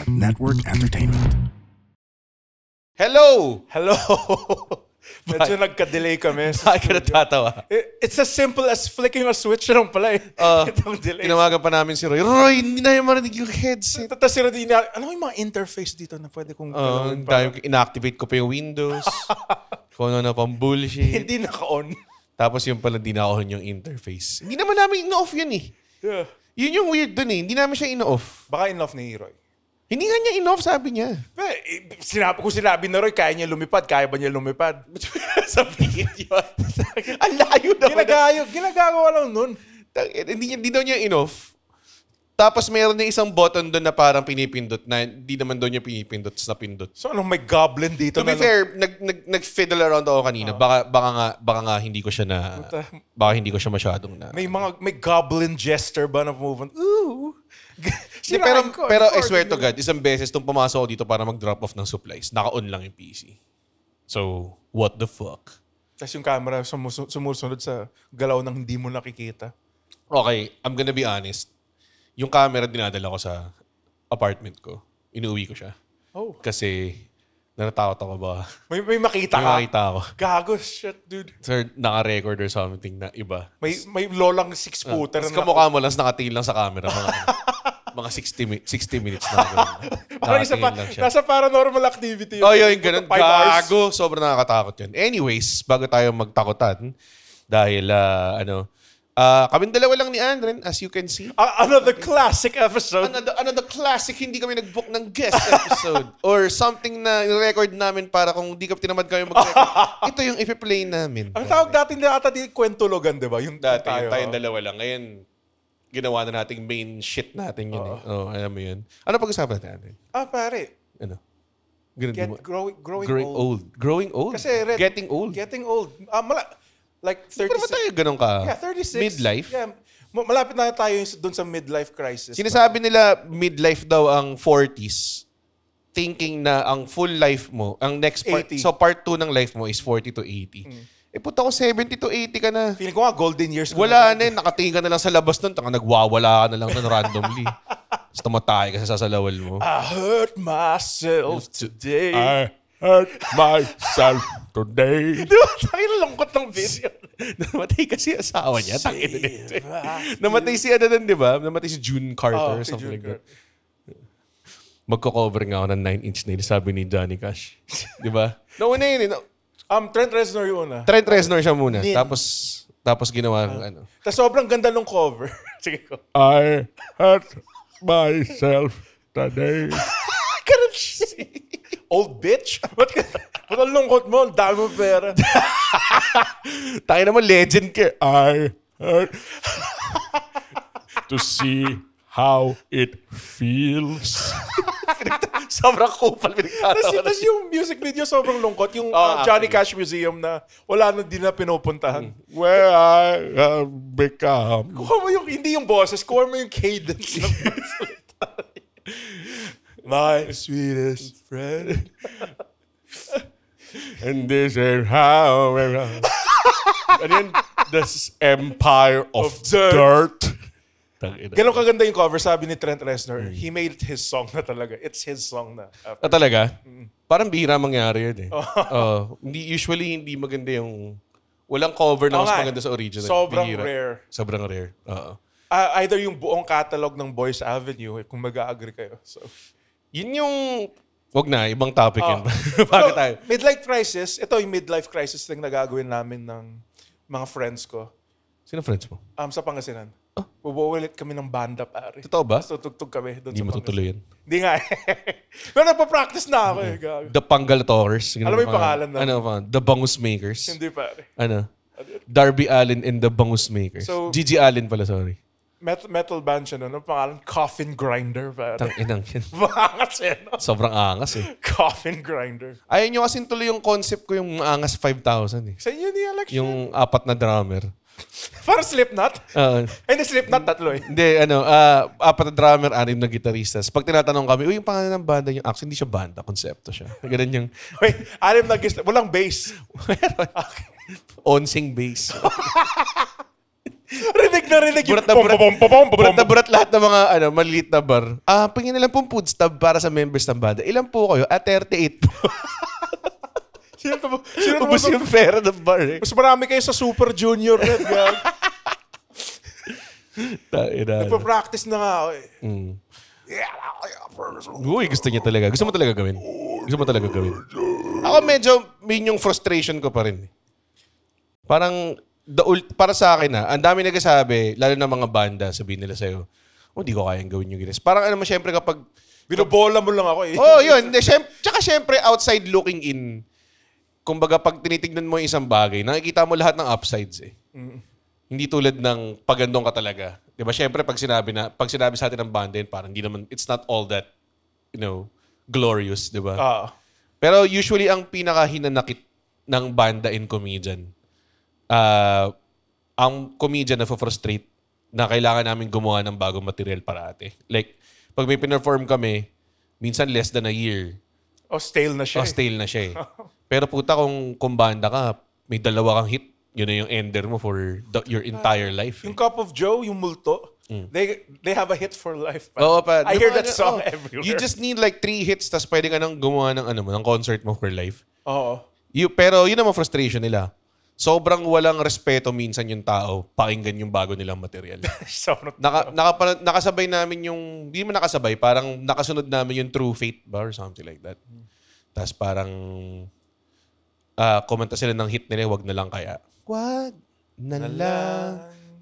Network Entertainment. Hello! Hello! Medyo nagka-delay kami. Bakit ka natatawa? It's as simple as flicking a switch lang pala eh. Itong delay. Tinawagan pa namin si Roy. Roy, hindi na yung marinig yung headset. Tapos si Rodina, ano yung mga interface dito na pwede kong galawin para? Inactivate ko pa yung Windows. Kung ano na pang bullshit. Hindi naka-on. Tapos yung pala hindi na-on yung interface. Hindi naman namin ino-off yun eh. Yeah. Yun yung weird dun eh. Hindi namin siya ino-off. Baka in-off ni Roy. Hindi nga niya ino-off, sabi niya. Kung sinabi na Roy, kaya niya lumipad. Kaya ba niya lumipad? Sabihin yun. Ang layo naman. Ginagawa lang nun. Hindi daw niya in-off. Tapos mayroon na isang button doon na parang pinipindot na hindi naman doon niya pinipindot sa napindot. So anong may goblin dito? To be fair, nag-fiddle around ako kanina. Baka nga hindi ko siya baka hindi ko siya masyadong na. May goblin gesture ba na movement? Ooh. Pero I swear to God, isang beses nung pumasok ako dito para mag-drop off ng supplies, naka-on lang yung PC. So, what the fuck? Tapos yung camera sumusunod sa galaw ng hindi mo nakikita. Okay, I'm gonna be honest. Yung camera dinadala ko sa apartment ko. Inuwi ko siya. Oh. Kasi natatakot ako ba? May makita ka? May makita ako. Gago, shit, dude. Sir, naka-record or something na iba. May lolang 6-footer. Tapos kamukha mo lang, nakatingin lang sa camera. Mga 60 minutes na. Parang nasa paranormal activity. Yung ganun. Gago. Sobrang nakakatakot yun. Anyways, bago tayo magtakutan, dahil, kaming dalawa lang ni Andren, as you can see. Another classic episode. Another classic, hindi kami nag-book ng guest episode. Or something na record namin para kung di ka tinamad kami mag-record. Ito yung ipi-play namin. Ang tawag dati nila ata di kwentulogan, di ba? Yung dati, tayong dalawa lang. Ngayon, ginawa na nating main shit natin yun. Alam mo yun. Ano pag-usapan natin? Pare. Ano? Growing old. Growing old? Kasi Getting old? Getting old. Like 36. Pero ba tayo ganun ka? Yeah, 36. Midlife? Yeah. Malapit na tayo doon sa midlife crisis. Sinasabi nila midlife daw ang 40s. Thinking na ang full life mo, ang next part, 80. so part 2 ng life mo is 40 to 80. Puta ko, 70 to 80 ka na. Feeling ko nga golden years. Wala na yun, nakatingin ka na lang sa labas nun, nagwawala ka na lang nun randomly. Tapos tumatay ka sa sasalawal mo. I hurt myself today. I hurt myself today. Diba? Tayo na lungkot ng video. Namatay kasi asawa niya. Namatay si ano nun, di ba? Namatay si June Carter or something like that. Magko-cover nga ako ng 9-inch nail, sabi ni Johnny Cash. Di ba? Nauna yun. Trent Reznor yung una. Trent Reznor siya muna. Tapos ginawa ng ano. Tapos sobrang ganda nung cover. Sige ko. I hurt myself today. Ganun siya. Old bitch? Ba't ang lungkot mo? Ang dami mo pera. Tayo naman legend ka. I hurt to see how it feels. Sobrang kupal pinagtatawa. Tapos yung music video sobrang lungkot. Yung Johnny Cash Museum na wala na din na pinupuntahan. Where I have become. Kuha mo yung, hindi yung boses, kuha mo yung cadence ng my sweetest friend. And this is how we're ano yun? This empire of dirt. Ganon kaganda yung cover, sabi ni Trent Reznor. He made his song na talaga. It's his song na. Talaga? Parang bihira mangyari yun eh. Usually hindi maganda yung... Walang cover na mas maganda sa original. Sobrang bihira. rare. Sobrang rare. Either yung buong catalog ng Boys Avenue, kung mag-agree kayo. So, yun yung... Wag na, ibang topic yun. Bakit tayo? Midlife crisis, ito yung midlife crisis na nagagawin namin ng mga friends ko. Sino friends mo? Sa Pangasinan. Bubuwilit kami ng banda, pare. Totoo ba? Tapos tutugtog kami doon sa Pangasinan. Hindi matutuloy yan. Hindi nga eh. Pero nagpa-practice na ako eh. The Panggal Talkers. Alam mo yung pangalan na? Ano pa? The Bangus Makers. Hindi pare. Ano? Darby Allin and the Bangus Makers. So, Gigi Allen pala, sorry. Metal band siya noon. Ang pangalan, Coffin Grinder, pare. Tang-inang yan. Maangas eh, no? Sobrang angas eh. Coffin Grinder. Ayaw nyo kasi tuloy yung concept ko yung angas 5,000 eh. Sa inyo ni Alex. Yung 4 na drummer. Para Slipknot? Hindi, Slipknot tatlo eh. Hindi, 4 na drummer, 6 na gitaristas. Pag tinatanong kami, yung pangalan ng banda yung actually, hindi siya banda, konsepto siya. Ganun yung... Wait, 6 na walang bass. Meron. Okay. Onsing bass. Rinig na rinig yung Burat na burat lahat ng mga maliliit na bar. Pingin na lang pong food stub para sa members ng banda. Ilan po kayo? 38 po. Sino Ubus yung pera ng bar eh. Mas marami kayo sa Super Junior Red, gag. Nagpa-practice na nga ako eh. Uy, gusto niya talaga. Gusto mo talaga gawin? Ako medyo, yung frustration ko pa rin. Parang, para sa akin ang dami nagsasabi, lalo na mga banda, sabihin nila sa'yo, hindi ko kayang gawin yung ginis. Parang syempre kapag... Binobola mo lang ako eh. Yun. Tsaka syempre, outside looking in, kumbaga pag tinitignan mo yung isang bagay, nakikita mo lahat ng upsides eh. Hindi tulad ng pagandong ka talaga. Diba? Syempre, pag sinabi sa atin ng banda yun, parang it's not all that, glorious, diba? Pero usually, ang pinakahinanakit ng banda in comedian, ang comedian na frustrate na kailangan namin gumawa ng bagong material parate. Like, pag may pinerform kami, minsan less than a year. Stale na siya eh. Pero puta, kung banda ka, may 2 kang hit, yun na yung ender mo for your entire life. Yung Cup of Joe, yung multo, they have a hit for life. I hear that song everywhere. You just need like 3 hits tas pwede ka nang gumawa ng concert mo for life. Oo. Pero yun naman frustration nila. Sobrang walang respeto minsan yung tao pakinggan yung bago nilang material. Nakasabay namin hindi mo nakasabay, parang nakasunod namin yung True Fate ba or something like that. Tas parang kumanta sila ng hit nila, wag na lang kaya. Wag na lang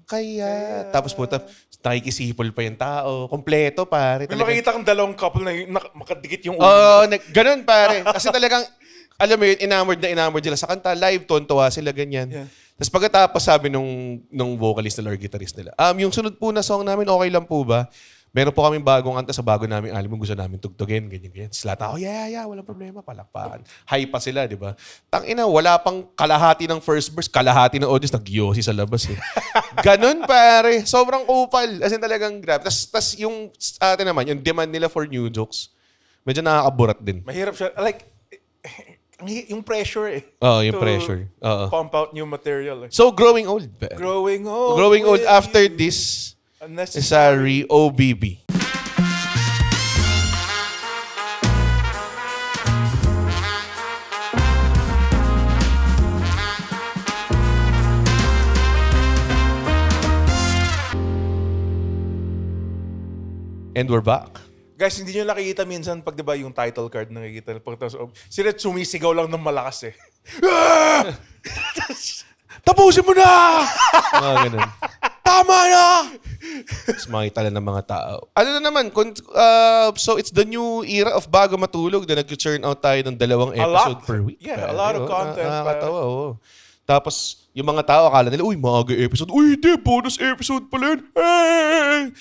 kaya. Tapos puta, nakikisipol pa yung tao. Kompleto, pare. May makikita kang 2 couple na makadikit yung ulo. Ganun, pare. Kasi talagang, alam mo yun, enamored sila sa kanta. Live, tontuwa sila, ganyan. Yeah. Tapos pagkatapos sabi nung vocalist nila or guitarist nila, yung sunod po na song namin, okay lang po ba? Meron po kaming bagong kanta sa bago naming album, gusto namin tugtugin, ganyan. Sila ako, yeah, walang problema, palakpakan. High pa sila, di ba? Tangina, wala pang kalahati ng first verse, kalahati ng audience, nag-yosi sa labas eh. Ganun, pare. Sobrang kupal. As in talagang grab. Tas yung atin naman, yung demand nila for new jokes, medyo nakakaburat din. Mahirap siya. Like, yung pressure eh. Yung pressure. Pump out new material eh. So, growing old. Growing old. Growing old after this. Necessary OBB. And we're back. Guys, hindi nyo nakikita minsan pag diba yung title card nakikita. Sila sumisigaw lang ng malakas eh. Tapusin mo na! Ganun. Tama na! Tapos makita lang ng mga tao. Ano na naman, so it's the new era of bago matulog na nag-churn out tayo ng 2 episode per week. Yeah, a lot of content. Nakakatawa, oo. Tapos, yung mga tao akala nila, maaga episode. Di, bonus episode pala yun. Hey!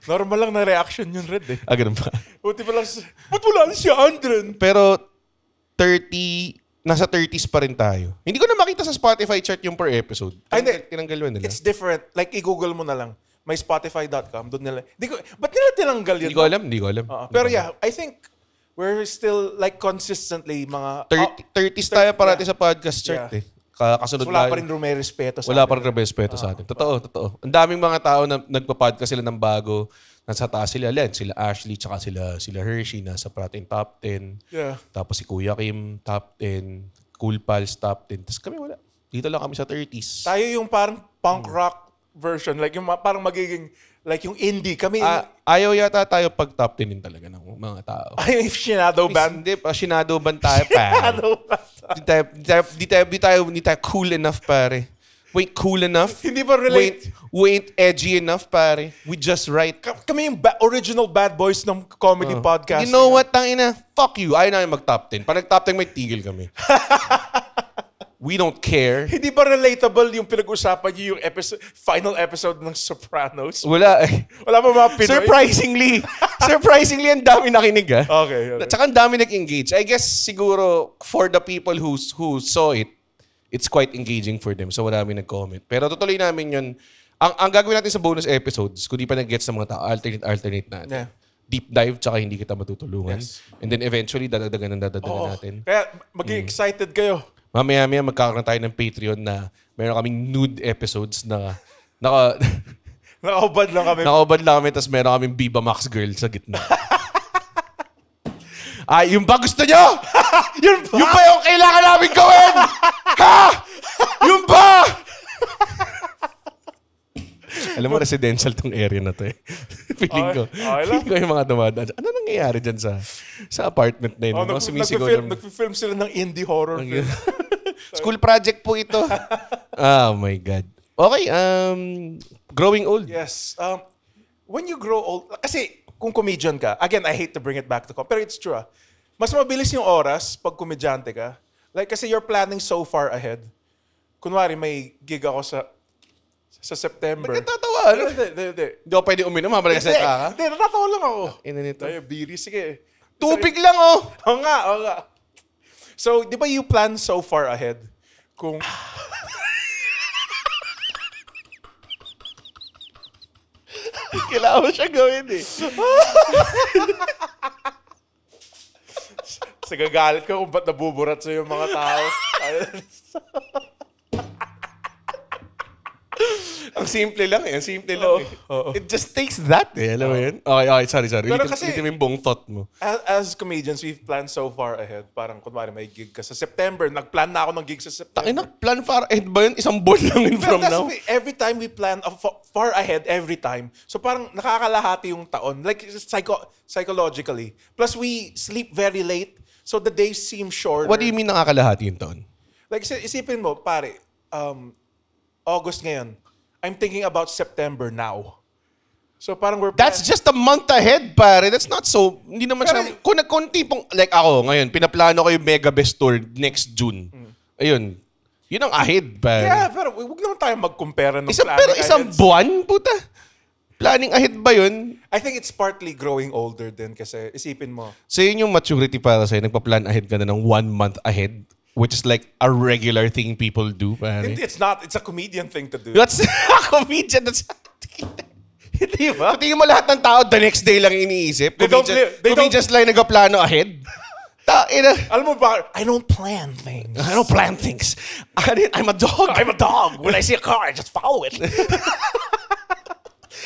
Normal lang na reaction yun, Red eh. Ganun pa. Buti pa lang, ba't wala si Andren? Pero, nasa 30s pa rin tayo. Hindi ko na makita sa Spotify chart yung per episode. Tinanggal mo nila. It's different. Like, i-google mo na lang. May Spotify.com. Doon nila. Ba't nila tinanggal yun? Hindi ko alam. Pero yeah, I think we're still like consistently mga... 30s tayo parati sa podcast chart eh. Kasunod wala pa rin rumerespeto sa atin. Wala pa rin rumerespeto sa atin. Totoo. Ang daming mga tao na nagpa-podcast sila ng bago. Nasa taas sila, sila Ashley, tsaka sila Hershey, nasa parating top 10. Yeah. Tapos si Kuya Kim, top 10. Cool Pals, top 10. Tapos kami wala. Dito lang kami sa 30s. Tayo yung parang punk rock version. Like yung parang magiging, like yung indie. Kami... ayaw yata tayo pag top 10 din talaga ng mga tao. Ayaw yung shadow band. Hindi pa, shadow band tayo, pare. Di tayo cool enough, pare. We ain't cool enough. Hindi ba relate? We ain't edgy enough, pare. We just right. Kami yung original bad boys ng comedy podcast. You know what, tangina? Fuck you. Ayaw namin mag-top 10. Pag nag-top 10, may tigil kami. We don't care. Hindi ba relatable yung pinag-usapan niyo yung final episode ng Sopranos? Wala eh. Wala pa mga Pinoy? Surprisingly, ang dami nakinig ah. Okay. Tsaka ang dami nag-engage. I guess siguro for the people who saw it, it's quite engaging for them. So marami nag-comment. Pero tutuloy namin yun. Ang gagawin natin sa bonus episodes, kung di pa nag-gets ng mga tao, alternate natin. Yeah. Deep dive, tsaka hindi kita matutulungan. Yes. And then eventually, dadagdagan natin. Kaya maging excited kayo. Mamaya-maya magkakaroon tayo ng Patreon na meron kaming nude episodes na Nakaubad lang kami. nakaubad lang kami tapos meron kaming Viva Max girl sa gitna. Ay, yung ba gusto nyo? Yun ba? Yung ba yung kailangan namin gawin? Ha? Yung ba? Alam mo, residential tong area na to eh. Feeling ko. Okay lang. Feeling ko yung mga dumadaan. Ano nangyayari dyan sa apartment na yun? Mga sumisigaw ng... Nagfilm sila ng indie horror film. School project po ito. Oh my God. Okay, growing old. Yes. When you grow old, kasi kung comedian ka, again, I hate to bring it back to pero it's true. Mas mabilis yung oras pag komedyante ka. Like, kasi you're planning so far ahead. Kunwari, may gig ako sa September. Ba't ka tatawa? Hindi. Hindi ako pwede uminom habang nagkasalita ka. Hindi, natatawa lang ako. Ina nito. Diabetes, sige. Tubig lang oh! Oo nga. So, di ba you plan so far ahead? Kung... Kailangan mo siya gawin eh. Sagagalit ka kung ba't nabuburat sa'yo yung mga tao. Ang simple lang eh. Ang simple lang eh. It just takes that eh. Alam mo yun? Okay, sorry. Pero kasi- Ulitin mo yung buong thought mo. As comedians, we've planned so far ahead. Parang, kunwari, may gig ka sa September. Nagplan na ako ng gig sa September. Takina, plan far ahead ba yun? Isang buwan lang yun from That's now. every time we plan far ahead, every time. So parang nakakalahati yung taon. Like, psychologically. Plus, we sleep very late. So the days seem shorter. What do you mean nakakalahati yung taon? Like, isipin mo, pare, August ngayon. I'm thinking about September now. So parang That's just a month ahead, pare. That's not so... Hindi naman Pero- siya... Kung tipong... Like ako, ngayon, pinaplano ko yung Mega Best Tour next June. Ayun. Yun ang ahead, pare. Yeah, pero huwag naman tayo mag-compare ng Pero isang ahead. buwan, puta. Planning ahead ba yun? I think it's partly growing older din kasi isipin mo. So yun yung maturity para sa'yo. Nagpa-plan ahead ka na ng 1 month ahead. Which is like a regular thing people do, pare. It's not. It's a comedian thing to do. That's a comedian. That's... Di ba? Tingin mo lahat ng tao, the next day lang iniisip. They don't Comedians lang nagpaplano ahead. Alam mo ba, I don't plan things. I don't plan things. I'm a dog. I'm a dog. When I see a car, I just follow it.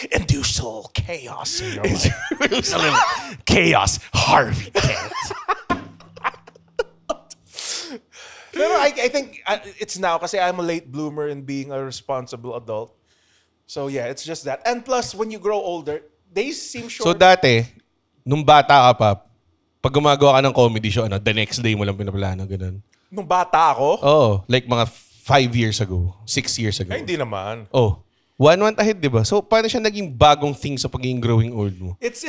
Induce a little chaos in your life. A little chaos. Harvey Dent. Pero I think it's now kasi I'm a late bloomer in being a responsible adult. So yeah, it's just that. And plus, when you grow older, days seem So short. dati, nung bata ka pa, pag gumagawa ka ng comedy show, the next day mo lang pinaplano, ganun. Nung bata ako, Oh, like mga 5 years ago, 6 years ago. ay hindi naman. Oh, 1 month ahead, di ba? So, paano siya naging bagong thing sa pagiging growing old mo? It's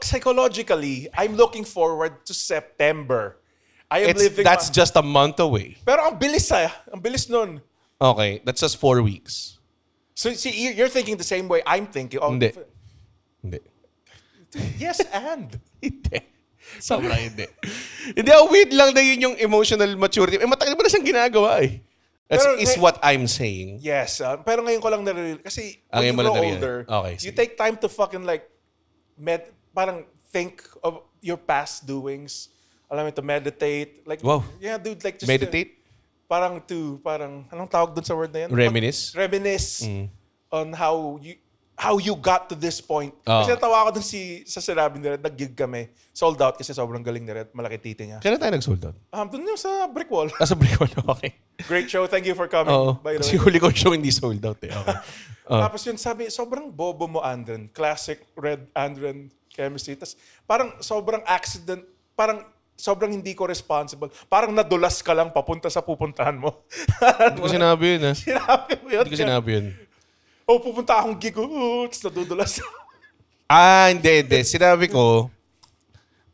psychologically, I'm looking forward to September. I am living That's just a month away. Pero ang bilis ang bilis nun. Okay, that's just 4 weeks. So see, you're thinking the same way I'm thinking. Oh, Hindi. Hindi. Yes, and. Hindi. Sobrang hindi. Hindi, weird lang na yun yung emotional maturity. Matagal mo na siyang ginagawa eh. That's Pero, is what I'm saying. Yes, pero ngayon ko lang nare-realize. Kasi Ngayon when mo you lang grow na-realize. older, Okay, you sige. take time to fucking like, parang think of your past doings. Alam mo, to meditate. Like, Wow. Yeah, dude, like just Meditate? parang, anong tawag dun sa word na yan? Reminisce? Reminisce on how you got to this point. Oh. Kasi natawa ko dun sa sinabi ni Red, nag-gig kami. Sold out kasi sobrang galing ni Red. Malaki titi niya. Kailan tayo nag-sold out? Dun yung sa brick wall. Sa break one, okay. Great show. Thank you for coming. Oo. By the Kasi way. huli ko show hindi sold out eh. Okay. Tapos yun sabi, sobrang bobo mo, Andren. Classic Red Andren chemistry. Tapos parang sobrang accident, parang sobrang hindi ko responsible. Parang nadulas ka lang papunta sa pupuntahan mo. Hindi ko sinabi yun ha. Sinabi mo yun. Hindi ko sinabi yun. Oh, pupunta akong gig. Tapos nadudulas. Hindi. Sinabi ko,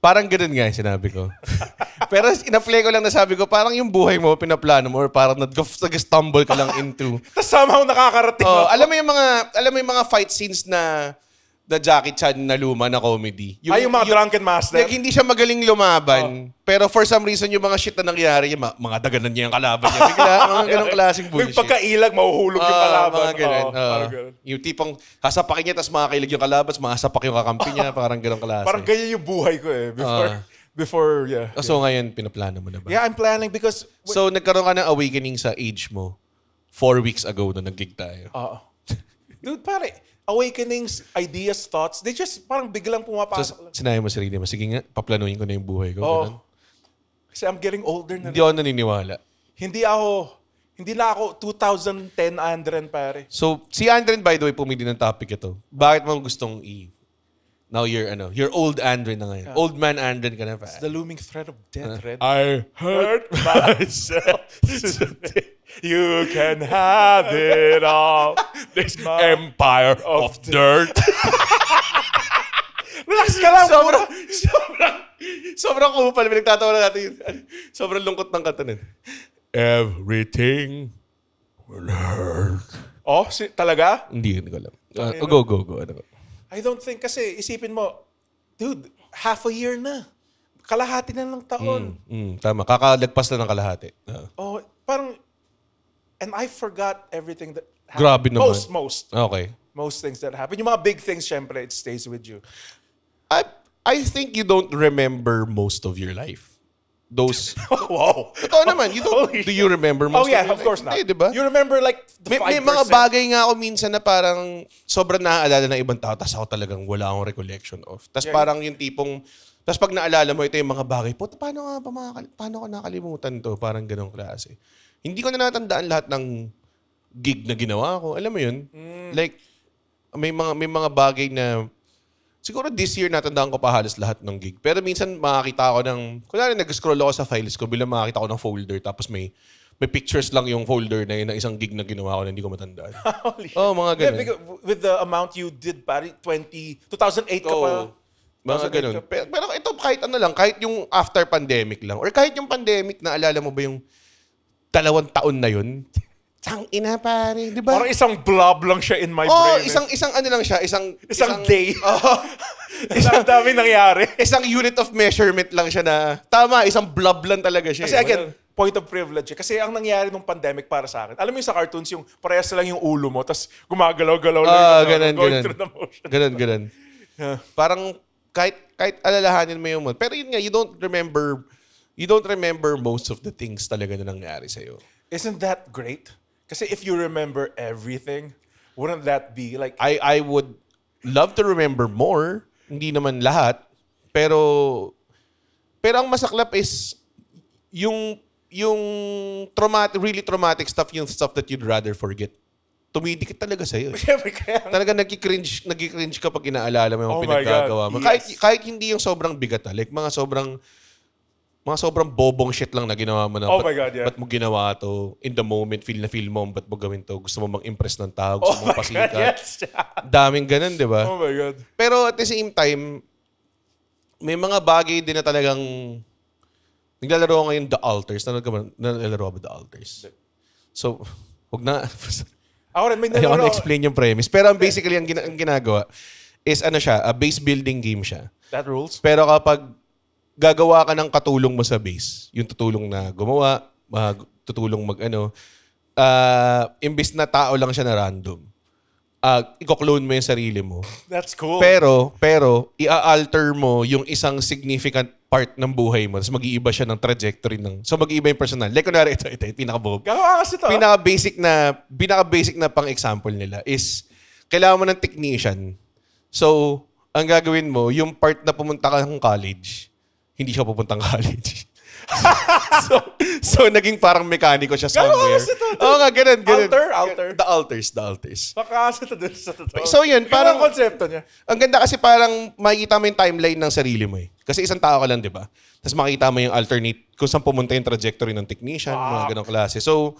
parang ganun nga yung sinabi ko. Pero ina-play ko lang na sabi ko, parang yung buhay mo, pinaplano mo, or parang nag-stumble ka lang into. Tapos somehow nakakarating Oh, ako. alam mo yung mga fight scenes na Jackie Chan na luma na comedy. Yung mga drunken master. Like, hindi siya magaling lumaban. Pero for some reason, yung mga shit na nangyari, yung mga daganan niya yung kalaban niya. Bigla, mga ganong klaseng May bullshit. pagkailag, mahuhulog yung kalaban. Mga ganun. Parang ganun. Yung tipong hasapakin niya, tapos makakilig yung kalaban, tapos mahasapak yung kakampi niya. Parang ganong klase. Parang ganyan yung buhay ko eh. Before Before, yeah. So ngayon, pinaplano mo na ba? Yeah, I'm planning because... So nagkaroon ka ng awakening sa age mo 4 weeks ago na nag-gig tayo. Dude, pare, awakenings, ideas, thoughts, they just parang biglang pumapasok So lang. sinabi mo sarili mo, sige nga, paplanuhin ko na yung buhay ko. Ganun. Kasi I'm getting older na. Hindi ako naniniwala. Hindi na ako 2010 Andren, pare. So, si Andren, by the way, pumili ng topic ito. Bakit mo gustong Now you're old Andren na ngayon. Old man Andren ka na pa. It's the looming threat of death, Red. I hurt myself. You can have it all. This empire of dirt. Relax ka lang. Sobrang kupal. Pinagtatawa na natin yun. Sobrang lungkot ng kanta nun. Everything will hurt. Oh, talaga? Hindi ko alam. Go. Ano ba? I don't think kasi isipin mo, dude, half a year na. Kalahati na lang taon. Tama. Kakalagpas na ng kalahati. Oh, parang, and I forgot everything that happened. Grabe naman. Most. Okay. Most things that happen. Yung mga big things, syempre, it stays with you. I think you don't remember most of your life. Those... Wow. Totoo naman. Do you remember most of your life? Of course not. Hindi, diba? You remember like the 5%. May mga bagay nga ako minsan na parang sobrang naaalala ng ibang tao tapos ako talagang wala akong recollection of. Tapos parang yung tipong... Tapos pag naalala mo, ito yung mga bagay, puta, paano ko nakalimutan to? Parang ganong klase. Hindi ko na natandaan lahat ng gig na ginawa ko. Alam mo yun? Like, may mga bagay na... Siguro this year natandaan ko pa halos lahat ng gig. Pero minsan makakita ako ng... Kunwari nag-scroll ako sa files ko bilang makakita ko ng folder tapos may pictures lang yung folder na yun ng isang gig na ginawa ko na hindi ko matandaan. Mga ganun. Yeah, with the amount you did, pare, 2008 ka pa. Mga ganun. Pero ito kahit ano lang, kahit yung after pandemic lang. Or kahit yung pandemic, naalala mo ba yung 2 taon na yun? Tang ina pare, di ba? Parang isang blob lang siya in my brain. Isang ano lang siya, isang day. Isang dami nangyari. Isang unit of measurement lang siya na, tama, isang blob lang talaga siya. Kasi again, point of privilege. Kasi ang nangyari nung pandemic para sa akin, alam mo yung sa cartoons, yung parehas lang yung ulo mo, tapos gumagalaw-galaw lang. Going through the motion. Ganun. Parang kahit alalahanin mo yung mo. Pero yun nga, you don't remember most of the things talaga na nangyari sa'yo. Isn't that great? Kasi if you remember everything, wouldn't that be like... I would love to remember more. Hindi naman lahat. Pero ang masaklap is yung really traumatic stuff, yung stuff that you'd rather forget. Tumidikit talaga sa'yo. Talaga nagki-cringe ka pag inaalala mo yung pinaggagawa mo. Yes. Kahit hindi yung sobrang bigat. Like mga sobrang bobong shit lang na ginawa mo na. Oh my God, yeah. Ba't mo ginawa to? In the moment, feel mo, ba't mo gawin to? Gusto mo mag-impress ng tao, gusto mo pasikat. Yes. Daming ganun, di ba? Oh my God. Pero at the same time, may mga bagay din na talagang naglalaro ko ngayon The Alters. Naglalaro ba The Alters? So, huwag na. Ako rin, may Ayaw ko nalaro. na-explain yung premise. Pero basically, ang ginagawa is a base building game siya. That rules. Pero kapag gagawa ka ng katulong mo sa base, yung tutulong na gumawa, tutulong imbis na tao lang siya na random, i-clone mo yung sarili mo. That's cool. Pero i-alter mo yung isang significant part ng buhay mo, tapos mag-iiba siya ng trajectory so mag-iiba yung personal. Like, kunwari, ito, pinaka-bob. Gagawa kasi ito. Pinaka-basic na pang-example nila is, kailangan mo ng technician. So, ang gagawin mo, yung part na pumunta ka ng college, hindi siya pupuntang college. so naging parang mekaniko siya somewhere. Oo nga, ganun. Alter? The Alters. Makakasa ito dun sa totoo. So yun, parang... Yung konsepto niya. Ang ganda kasi parang makikita mo yung timeline ng sarili mo eh. Kasi isang tao ka lang, di ba? Tapos makikita mo yung alternate, kung saan pumunta yung trajectory ng technician, mga ganong klase. So,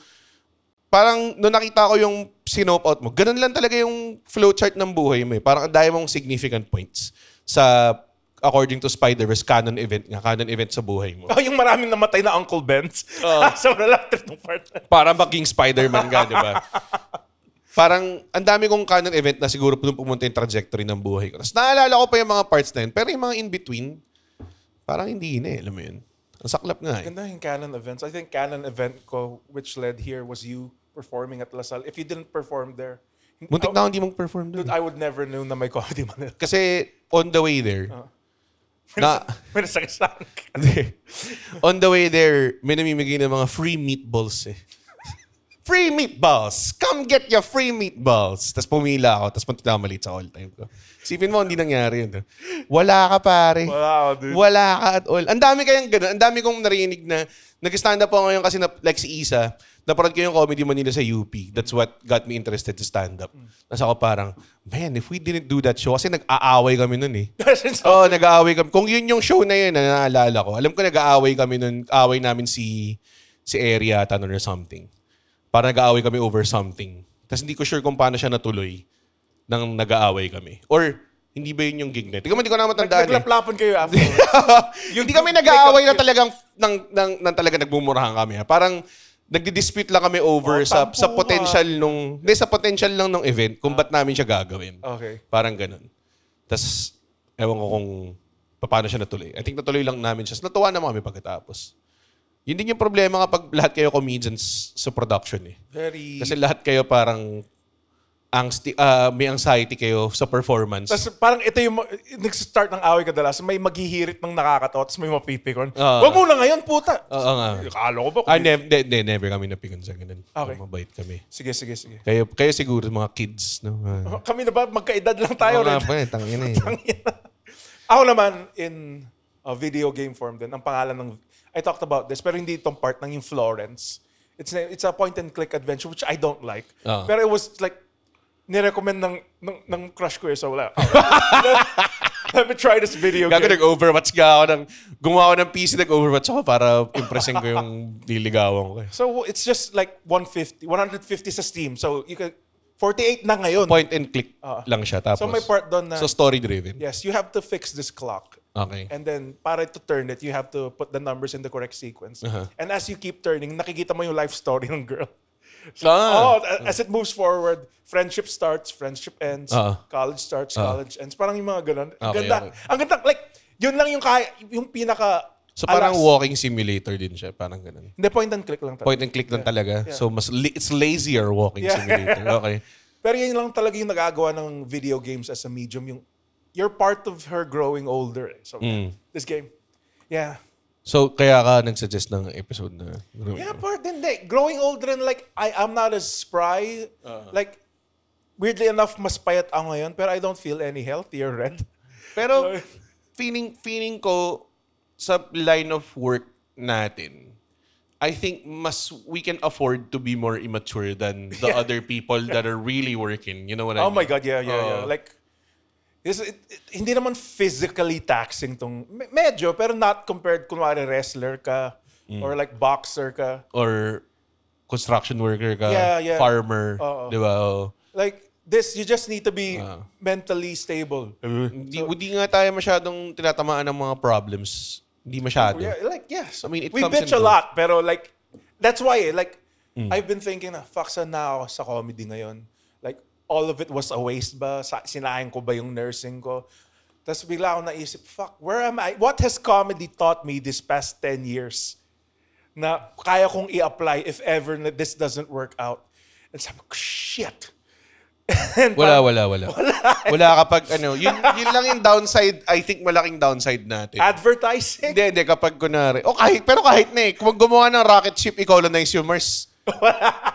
parang nung nakita ko yung sinope out mo, ganun lang talaga yung flowchart ng buhay mo eh. Parang ang dami mong significant points sa... according to Spider-Verse, canon event sa buhay mo. Yung maraming namatay na Uncle Benz. Sobrang lapit ng part. Para maging Spider-Man ka, di ba? Parang, ang dami kong canon event na siguro pumunta yung trajectory ng buhay ko. Tapos naalala ko pa yung mga parts na yun. Pero yung mga in-between, parang hindi na eh. Alam mo yun? Ang saklap nga eh. Ganda yung canon events. I think canon event ko, which led here, was you performing at Lasal. If you didn't perform there, Muntik na hindi mong perform doon. dude, I would never know na may Comedy Manila. Kasi on the way there, May nasaksak. On the way there, may namimigay ng mga free meatballs eh. Free meatballs! Come get your free meatballs! Tapos pumila ako, tapos punta ako maliit sa all time ko. Sipin mo, hindi nangyari yun. Wala ka, pare. Wala ka, dude. Wala ka at all. Ang dami kayang gano'n. Ang dami kong narinig na nag-stand up po ngayon kasi like si Isa, naparad ko yung Comedy Manila sa UP. That's what got me interested to stand up. Tapos ako parang, man, if we didn't do that show, kasi nag-aaway kami nun eh. Oo, nag-aaway kami. Kung yun yung show na yun na naalala ko, alam ko nag-aaway kami nun, aaway namin si Area Tanner or something. Parang nag-aaway kami over something. Tapos hindi ko sure kung paano siya natuloy nang nag-aaway kami. Or, hindi ba yun yung gig na? Hindi ko na matandaan eh. Naglaplapan kayo after. Hindi kami nag-aaway na talagang nang talaga nagmumurahan kami. Ha? Parang nagdi-dispute lang kami over sa potential sa potential lang ng event kung ba't namin siya gagawin. Okay. Parang ganun. Tapos, ewan ko kung paano siya natuloy. I think natuloy lang namin siya. Natuwa naman kami pagkatapos. Yun din yung problema kapag lahat kayo comedians sa production eh. Kasi lahat kayo parang may anxiety kayo sa performance. Tapos parang ito yung nag-start ng away kadalas, may maghihirit ng nakakatawa, tapos may mapipikon. Wag mo na ngayon, puta. Oo nga. Kala ko ba? Never kami napikon sa ganun. Okay. Mabait kami. Sige. Kayo siguro mga kids, no? Kami na ba? Magkaedad lang tayo. Oo nga pa eh, tangina eh. Ako naman, in a video game form din, ang pangalan ng, I talked about this, pero hindi itong part ng yung Florence. It's a point-and-click adventure, which I don't like. Pero it was like, nirecommend ng crush ko eh, so wala. Let me try this video game. Nag-Overwatch gumawa ako ng PC, nag-Overwatch ako para impressin ko yung niligawan ko. So it's just like 150 sa Steam. So you can 48 na ngayon. Point and click lang siya. Tapos, so may part doon na... So story-driven? Yes, you have to fix this clock. Okay. And then, para to turn it, you have to put the numbers in the correct sequence. And as you keep turning, nakikita mo yung life story ng girl. So, as it moves forward, friendship starts, friendship ends, college starts, college ends. Parang yung mga ganun. Ang ganda. Okay. Ang ganda. Like, yun lang yung pinaka... So parang walking simulator din siya. Parang ganun. Hindi, point and click lang talaga. Point and click lang talaga. Yeah. So it's lazier walking simulator. Okay. Pero yun lang talaga yung nagagawa ng video games as a medium. You're part of her growing older. So, this game. Yeah. So, kaya ka nag-suggest ng episode na... Yeah, part din. Growing older and like, I'm not as spry. Like, weirdly enough, mas payat ako ngayon, pero I don't feel any healthier, Red. Pero, feeling ko, sa line of work natin, I think we can afford to be more immature than the other people that are really working. You know what I mean? Oh my God, yeah. Like, hindi naman physically taxing tong medyo, pero not compared kunwari wrestler ka or like boxer ka or construction worker ka, farmer, di ba? Like this, you just need to be mentally stable. Hindi nga tayo masyadong tinatamaan ng mga problems. Hindi masyado. So, I mean, we bitch a lot, pero like that's why I've been thinking na fuck, saan na ako sa comedy ngayon? Like all of it was a waste ba? Sinayang ko ba yung nursing ko? Tapos bigla ako naisip, fuck, where am I? What has comedy taught me this past 10 years na kaya kong i-apply if ever na this doesn't work out? And sabi ko, shit. Wala. Wala kapag yun lang yung downside, I think malaking downside natin. Advertising? Hindi, kapag kunwari. Kahit na eh, kung gumawa ng rocket ship, i-colonize yung Mars.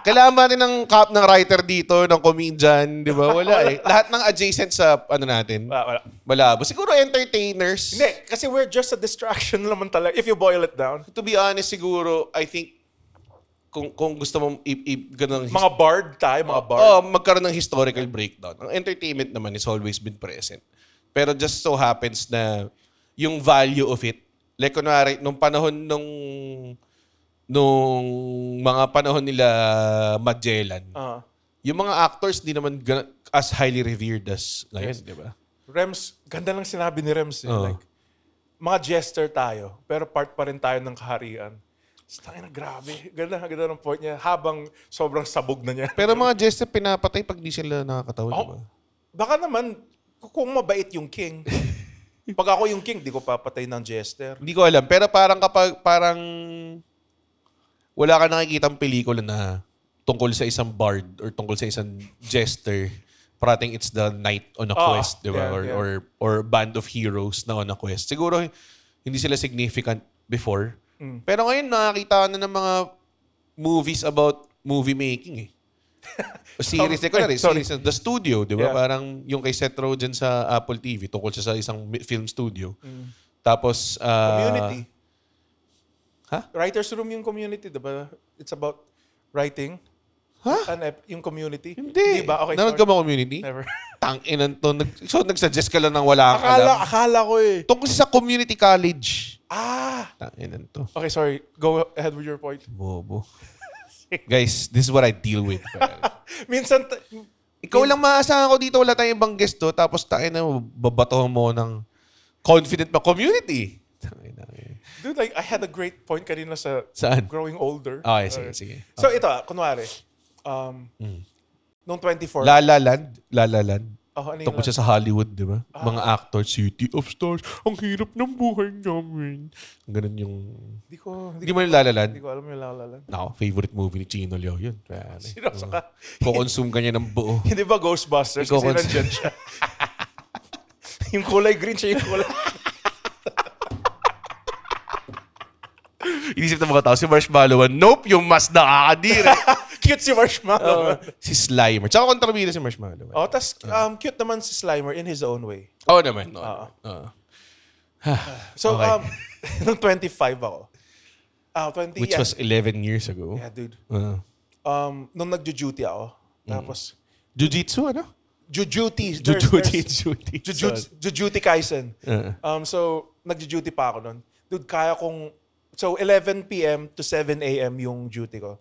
Kailangan ba natin ng writer dito, ng comedian, di ba? Wala eh. Lahat ng adjacent sa natin. Wala. Siguro entertainers. Hindi, kasi we're just a distraction naman talaga if you boil it down. To be honest, siguro, I think, kung gusto mong mga bard tayo, mga bard. Magkaroon ng historical breakdown. Ang entertainment naman has always been present. Pero just so happens na yung value of it, like kunwari, nung panahon nung mga panahon nila Magellan, yung mga actors di naman as highly revered as ngayon, di ba? Rems, ganda lang sinabi ni Rems. Like, mga jester tayo, pero part pa rin tayo ng kaharian. Tangina, grabe. Ganda ng point niya. Habang sobrang sabog na niya. Pero mga jester pinapatay pag di sila nakakatawa, di ba? Baka naman, kung mabait yung king. Pag ako yung king, di ko papatay ng jester. Hindi ko alam. Pero parang wala ka nakikitang pelikula na tungkol sa isang bard or tungkol sa isang jester parating it's the knight on a quest, di ba? Or band of heroes na on a quest. Siguro, hindi sila significant before. Pero ngayon, nakakita ka na ng mga movies about movie making eh. O series, series, The Studio, di ba? Parang yung kay Seth Rogen sa Apple TV, tungkol siya sa isang film studio. Tapos, Community. Writer's Room yung Community, di ba? It's about writing. Yung Community? Hindi. Diba? Okay, nanood ka ba Community? Never. Tang-inan to. So, nagsuggest ka lang ng wala kang alam. Akala ko eh. Tungkol sa community college. Tang-inan to. Okay, sorry. Go ahead with your point. Bobo. Guys, this is what I deal with. Minsan, ikaw lang maasahan ko dito. Wala tayong ibang guest to. Tapos tayo na babatohan mo ng confident pa community. Dude, like, I had a great point kanina sa Saan? growing older. Okay, sige. So, ito, kunwari, noong 24. La La Land. Ano Tungkol siya sa Hollywood, di ba? Mga actors, City of Stars, ang hirap ng buhay namin. Ganun yung... Hindi mo yung La La Land? Hindi ko alam yung La La Land. Nako, favorite movie ni Chino Leo yun. Seryoso ka? Kukonsume ka niya ng buo. Hindi ba Ghostbusters? Kasi nandyan siya. Yung kulay green siya yung kulay. Inisip ng mga tao, si Marshmallow, nope, yung mas nakakadira. Cute si Marshmallow. Si Slimer. Tsaka kontrabida si Marshmallow. Tas cute naman si Slimer in his own way. Oo naman. So, nung 25 ako. 20, Which was 11 years ago. Yeah, dude. Nung nagjo-duty ako. Tapos, Jiu-Jitsu, ano? Jujuti. Jujuti Kaisen. So, nagjo-duty pa ako nun. Dude, kaya kong... So, 11 p.m. to 7 a.m. yung duty ko.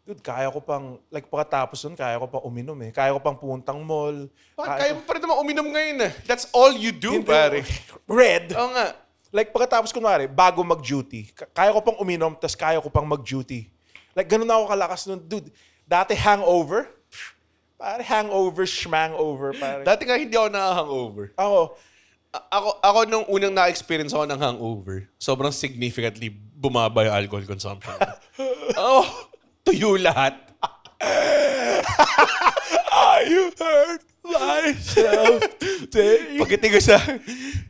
Dude, kaya ko pang... Like, pagkatapos nun, kaya ko pang uminom eh. Kaya ko pang puntang mall. Kaya mo pa rin naman uminom ngayon eh. That's all you do, pare. Red. Oo nga. Like, pagkatapos kunwari, bago mag-duty, kaya ko pang uminom, tas kaya ko pang mag-duty. Like, ganun ako kalakas nun. Dude, dati hangover. Pare, hangover, schmangover. Pare. Dati nga hindi ako na-hangover. Ako nung unang na-experience ako ng hangover, sobrang significantly bumaba yung alcohol consumption. Tuyo lahat. I hurt myself. Pagdating ko sa...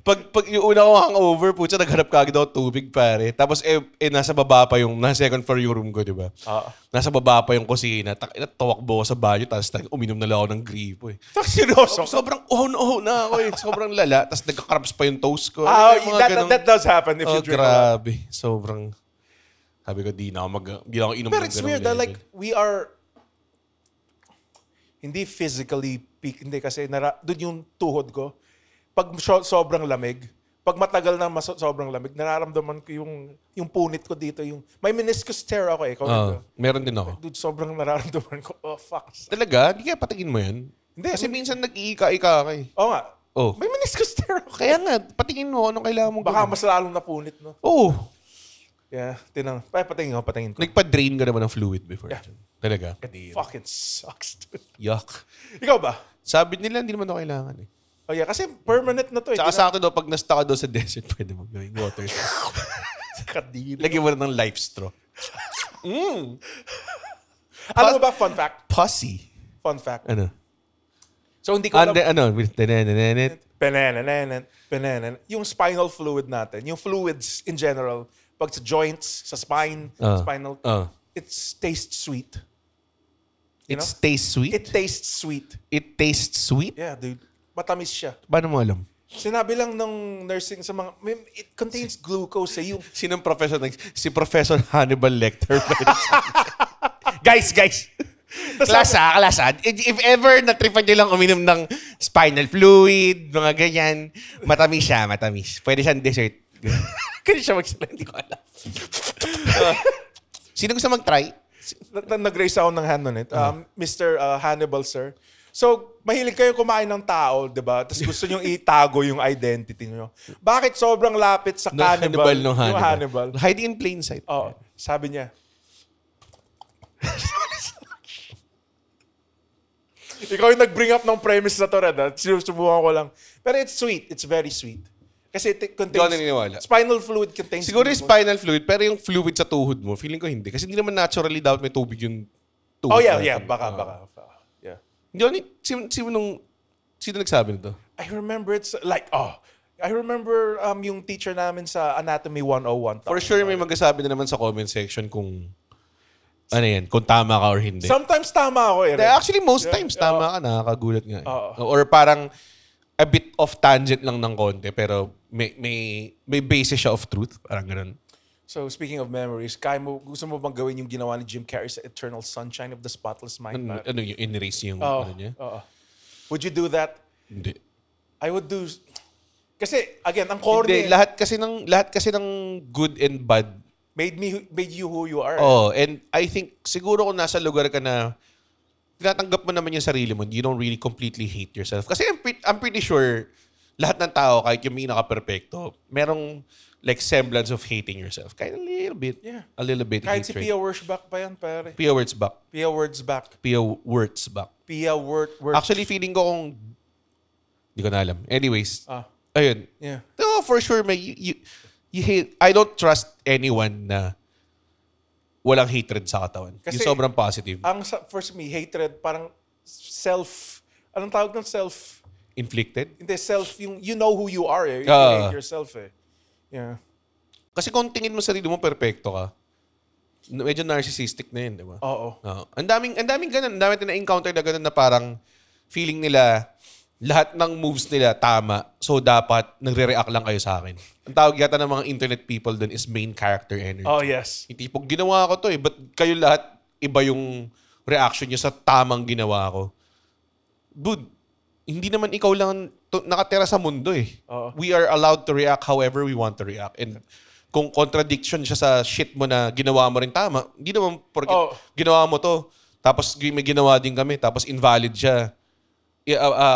Pag yung una ko hangover, putya, naghanap ka agad ako tubig, pare. Tapos, nasa baba pa yung... Nasa second floor yung room ko, di ba? Nasa baba pa yung kusina. Tawakbo ko sa banyo, tapos uminom na lang ako ng gripo, eh. Seryoso? Sobrang uhaw na ako, eh. Sobrang lala. Tapos nagka-cramps pa yung toast ko. That does happen if you drink a lot. Grabe. Sobrang... Sabi ko, di na ako inom. Pero it's weird that like, we are... Hindi physically peak. Hindi kasi doon yung tuhod ko. Pag sobrang lamig, pag matagal na sobrang lamig, nararamdaman ko yung punit ko dito. May meniscus tear ako eh. Meron din ako. Dude, sobrang nararamdaman ko. Oh, fuck. Talaga? Hindi kaya patingin mo yan? Hindi. Kasi minsan nag-iika-ika ka eh. Oo nga. Oh. May meniscus tear ako. Kaya nga, patingin mo anong kailangan mong baka mas lalong napunit, no? Oo. Yeah, patingin ko. Nagpa-drain ka naman ng fluid before. Yeah. Talaga? It fucking sucks, dude. Yuck. Ikaw ba? Sabi nila, hindi naman ito kailangan eh. Oh yeah, kasi permanent na to eh. Tsaka sakto daw, pag nasta ka daw sa desert, pwede mo gawing water. Lagyan mo na ng life straw. Alam mo ba, fun fact? Pussy. Fun fact. Ano? So hindi ko alam. Yung spinal fluid natin, yung fluids in general, pag sa joints, sa spine, spinal, it tastes sweet. It tastes sweet? It tastes sweet. It tastes sweet? Yeah, dude. Matamis siya. Paano mo alam? Sinabi lang ng nursing sa mga, it contains glucose eh. Sinong professor? Si Professor Hannibal Lecter. Guys! Klasa. If ever natripan nyo lang uminom ng spinal fluid, mga ganyan, matamis siya. Pwede siyang dessert. Kaya siya magsala, hindi ko alam. Sino gusto mag-try? Nag-raise ako ng hand on it. Mr. Hannibal, sir. So, mahilig kayo kumain ng tao, di ba? Tapos gusto nyo itago yung identity nyo. Bakit sobrang lapit sa cannibal? Yung Hannibal. Hiding in plain sight. Sabi niya. Ikaw yung nag-bring up ng premise na to, Red. Sinusubukan ko lang. Pero it's sweet. It's very sweet. Kasi it contains... Spinal fluid contains... Siguro yung spinal fluid, pero yung fluid sa tuhod mo, feeling ko hindi. Kasi hindi naman naturally dapat may tubig yung tuhod. Oh, yeah. Baka. Yeah. Hindi, sino nagsabi nito? I remember it's like, I remember yung teacher namin sa Anatomy 101. For sure, may magsasabi na naman sa comment section kung kung tama ka or hindi. Sometimes tama ako, Eric. Actually, most times tama ka, nakakagulat nga. Or parang a bit of tangent lang ng konti, pero may basis siya of truth. Parang ganun. So, speaking of memories, gusto mo bang gawin yung ginawa ni Jim Carrey sa Eternal Sunshine of the Spotless Mind? Ano yung in-erase yung ano niya? Would you do that? Hindi. I would do... Kasi, again, ang corny... Hindi, lahat kasi ng good and bad made you who you are. And I think, siguro kung nasa lugar ka na tinatanggap mo naman yung sarili mo, you don't really completely hate yourself. Kasi I'm pretty sure, lahat ng tao, kahit yung pinaka-perfecto, merong like semblance of hating yourself. Kahit a little bit. Yeah. A little bit. Kahit si hatred. Pia Wurtzbach pa yan, pare. Pia Wurtzbach. Pia Wurtzbach. Pia Wurtzbach. Pia Wurtzbach. Actually, feeling ko kung... Hindi ko na alam. Anyways. Ayun. Yeah. No, for sure, may you hate... I don't trust anyone na walang hatred sa katawan. Kasi yung sobrang positive. First me, hatred, parang anong tawag ng self? Inflicted? Hindi, yung you know who you are eh. You hate yourself eh. Yeah. Kasi kung tingin mo sarili mo, perfecto ka. Medyo narcissistic na yun, di ba? Oo. Ang daming ganun. Ang daming na-encounter na ganun na parang feeling nila, lahat ng moves nila tama. So, dapat nagre-react lang kayo sa akin. Ang tawag yata ng mga internet people dun is main character energy. Oh, yes. Yung tipong, ginawa ko to eh. Ba't kayo lahat iba yung reaction nyo sa tamang ginawa ko? Dude, hindi naman ikaw lang nakatira sa mundo eh. We are allowed to react however we want to react. And kung contradiction siya sa shit mo na ginawa mo rin tama, hindi naman porque ginawa mo to, tapos may ginawa din kami, tapos invalid siya.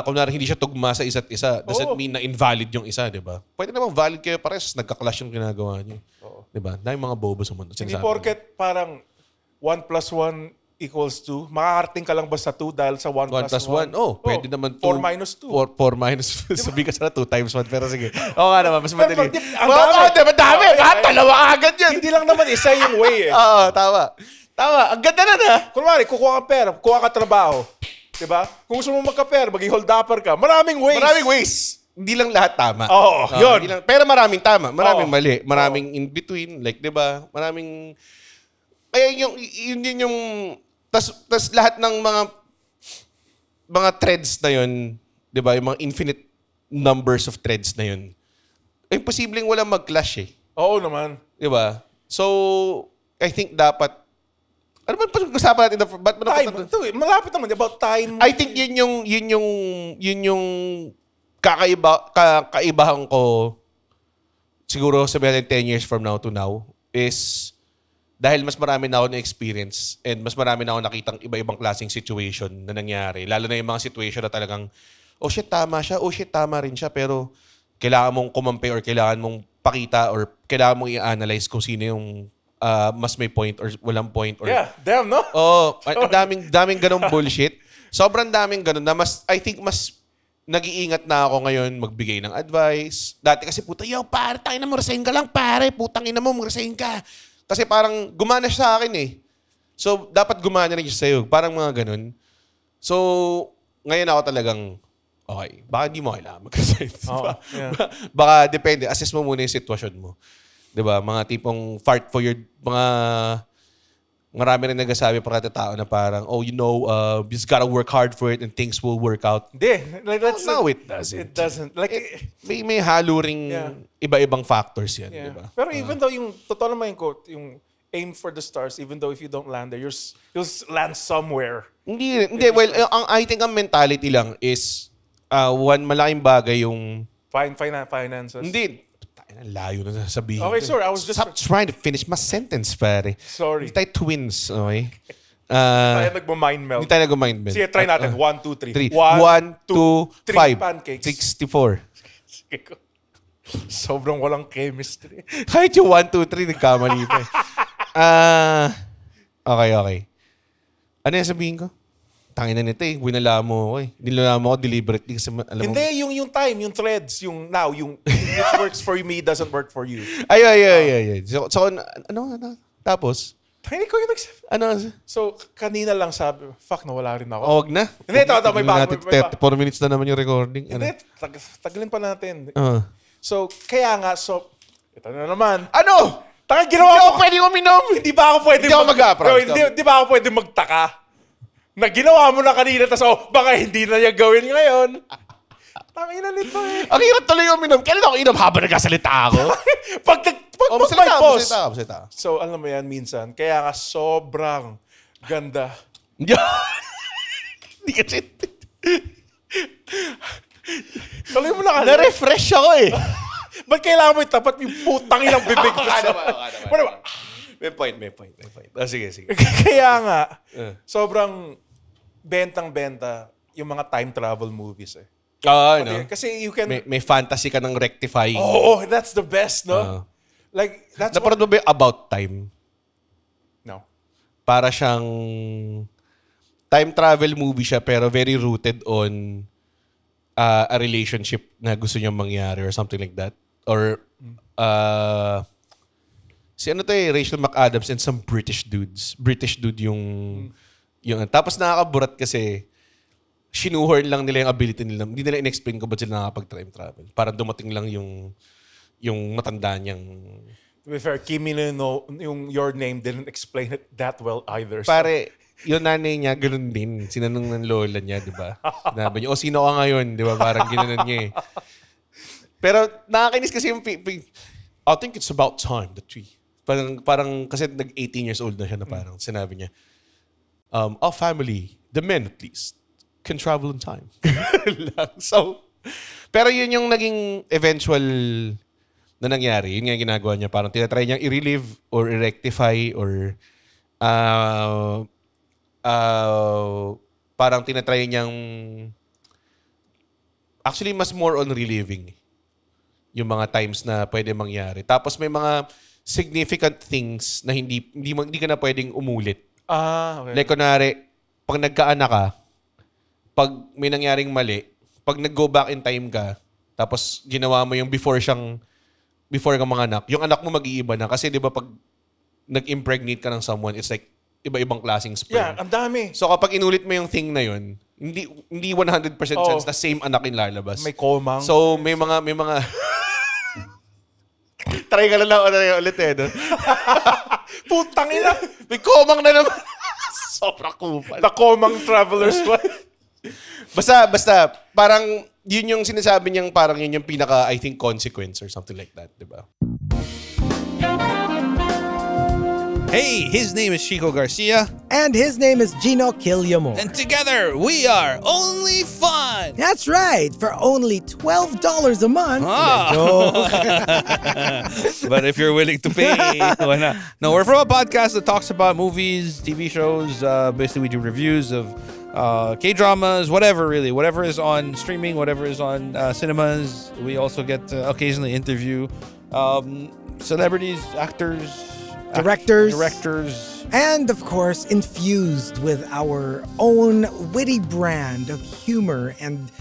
Kunwari hindi siya tugma sa isa't isa, doesn't mean na invalid yung isa, di ba? Pwede namang valid kayo pares, nagka-clash yung ginagawa niyo. Di ba? Dahil mga bobo sa mundo. Hindi porket parang 1 + 1 = 2, makakarating ka lang ba sa 2 dahil sa 1 + 1? Pwede naman 2. 4 - 2. 4 - 2. Sabi ka sana 2 × 1, pero sige. Oo nga naman, mas madali. Ang dami. Madami. Dalawa agad yun. Hindi lang naman isa yung way eh. Oo, tama. Ang ganda na na. Kunwari, kukuha ka pera, kukuha ka trabaho. Diba? Kung gusto mo magka-pera, maging hold-upper ka, maraming ways. Hindi lang lahat tama. Yun. Pero maraming tama, maraming mali, maraming in between, like 'di ba? Maraming yun yung tas lahat ng mga threads na yun, 'di ba? Yung mga infinite numbers of threads na yun. Imposibleng walang mag-clash eh. Oo naman. 'Di ba? So, I think dapat ano ba pag-usapan natin? Time. Malapit naman about time. I think yun yung kaibahan ko siguro sabihin natin 10 years from now to now is dahil mas marami na ako na experience and mas marami na ako nakitang iba-ibang klaseng situation na nangyari. Lalo na yung mga situation na talagang oh shit, tama siya. Oh shit, tama rin siya. Pero kailangan mong kumampi or kailangan mong pakita or kailangan mong i-analyze kung sino yung mas may point or walang point. Or, yeah, damn, no? Daming ganong bullshit. Sobrang daming ganon na I think mas nag-iingat na ako ngayon magbigay ng advice. Dati kasi pare, tayo na resign ka lang, pare. Putang ina mo, resign ka. Kasi parang gumana siya sa akin eh. So, dapat gumana rin siya sa'yo. Parang mga ganon. So, ngayon ako talagang, okay, baka hindi mo kailangan mag-resign. Baka depende. Assess mo muna yung sitwasyon mo. Diba? Mga tipong fart for your... Marami rin nagsasabi para tao na parang, you you just gotta work hard for it and things will work out. Hindi. No, it doesn't. It doesn't. May halo ring iba-ibang factors yan. Yeah. Diba? Pero even though yung, totoo naman yung quote, yung aim for the stars, even though if you don't land there, you'll land somewhere. Hindi. Well, I think ang mentality lang is, one malaking bagay yung... Finances. Hindi. Layo na sasabihin. Okay, sorry. I was just... Stop trying to finish my sentence, pare. Sorry. Hindi tayo twins, okay? Tayo nagmo-mind melt. Hindi tayo nag-mind melt. Sige, try natin. 1, 2, 3. 1, 2, 5. Pancakes. 64. Sige ko. Sobrang walang chemistry. Kahit yung 1, 2, 3, nagkamali pa eh. Okay. Ano yung sabihin ko? Tangin na nito eh. Winala mo ako eh. Dinala mo ako deliberately kasi alam mo. Hindi, yung time, yung threads, yung now, yung which works for me doesn't work for you. Ay. So, ano? Tapos? Hindi ko yung nagsabi. Ano? So, kanina lang sabi, fuck, nawala rin ako. Oh, wag na. Hindi, ito, may bago. Natin 34 minutes na naman yung recording. Hindi, tagalin pa natin. Uh. So, kaya nga, ito na naman. Ano? Taka, ginawa Hindi ko. ako pwedeng uminom. Hindi ba ako pwede Hindi ako mag-approach. Hindi ba ako pwede magtaka? Na ginawa mo na kanina, tapos baka hindi na niya gawin ngayon. Tangina nito eh. Ang hirap tuloy uminom. Kailan ako inom habang nagkasalita ako? pag may pause. Masalita. So, alam mo yan, minsan, kaya nga sobrang ganda. Hindi kasi. Tuloy mo na ka. Na-refresh ako eh. Ba't kailangan mo itapat yung putang ilang bibig ko? May point. Oh, sige. Kaya nga, sobrang bentang-benta yung mga time travel movies eh. No. Kasi you can... May fantasy ka ng rectifying. Oh, that's the best, no? Like, that's Napanood mo ba yung About Time? No. Para siyang time travel movie siya pero very rooted on a relationship na gusto niyang mangyari or something like that. Or si ano to eh, Rachel McAdams and some British dudes. British dude yung tapos nakakaburat kasi sinuhorn lang nila yung ability nila. Hindi nila in-explain ko ba't sila nakakapag-time travel. Parang dumating lang yung matanda niyang... To be fair, Kimi no, yung Your Name didn't explain it that well either. So. Pare, yung nanay niya, ganun din. Sinanong ng lola niya, di ba? Sinabi niya, sino ka ngayon? Di ba? Parang ginanon niya eh. Pero nakakainis kasi yung... I think it's about time that we... Parang kasi nag-18 years old na siya na parang sinabi niya, our family, the men at least, can travel in time. So, pero yun yung naging eventual na nangyari. Yun nga yung ginagawa niya. Parang tinatry niyang i-relive or i-rectify or parang tinatry niyang actually mas more on reliving yung mga times na pwede mangyari. Tapos may mga significant things na hindi ka na pwedeng umulit. Okay. Like kunwari, pag nagkaanak ka, pag may nangyaring mali, pag nag-go back in time ka, tapos ginawa mo yung before ka manganak, yung anak mo mag-iiba na. Kasi di ba pag nag-impregnate ka ng someone, it's like iba-ibang klaseng sperm. Yeah, ang dami. So kapag inulit mo yung thing na yun, hindi 100% chance na same anak yung lalabas. May komang. So may mga try ka lang ulit eh. No? Putang ina. May komang na naman. Sobrang kupal. The komang traveler's wife. Basta, parang yun yung sinasabi niyang parang yun yung pinaka, I think, consequence or something like that, di ba? Hey, his name is Chico Garcia. And his name is Gino Killiamore. And together, we are Only Fun. That's right, for only $12 a month. But if you're willing to pay, why not? No, we're from a podcast that talks about movies, TV shows. Basically, we do reviews of K-dramas, whatever is on streaming, whatever is on cinemas. We also get to occasionally interview celebrities, actors, directors, and of course infused with our own witty brand of humor and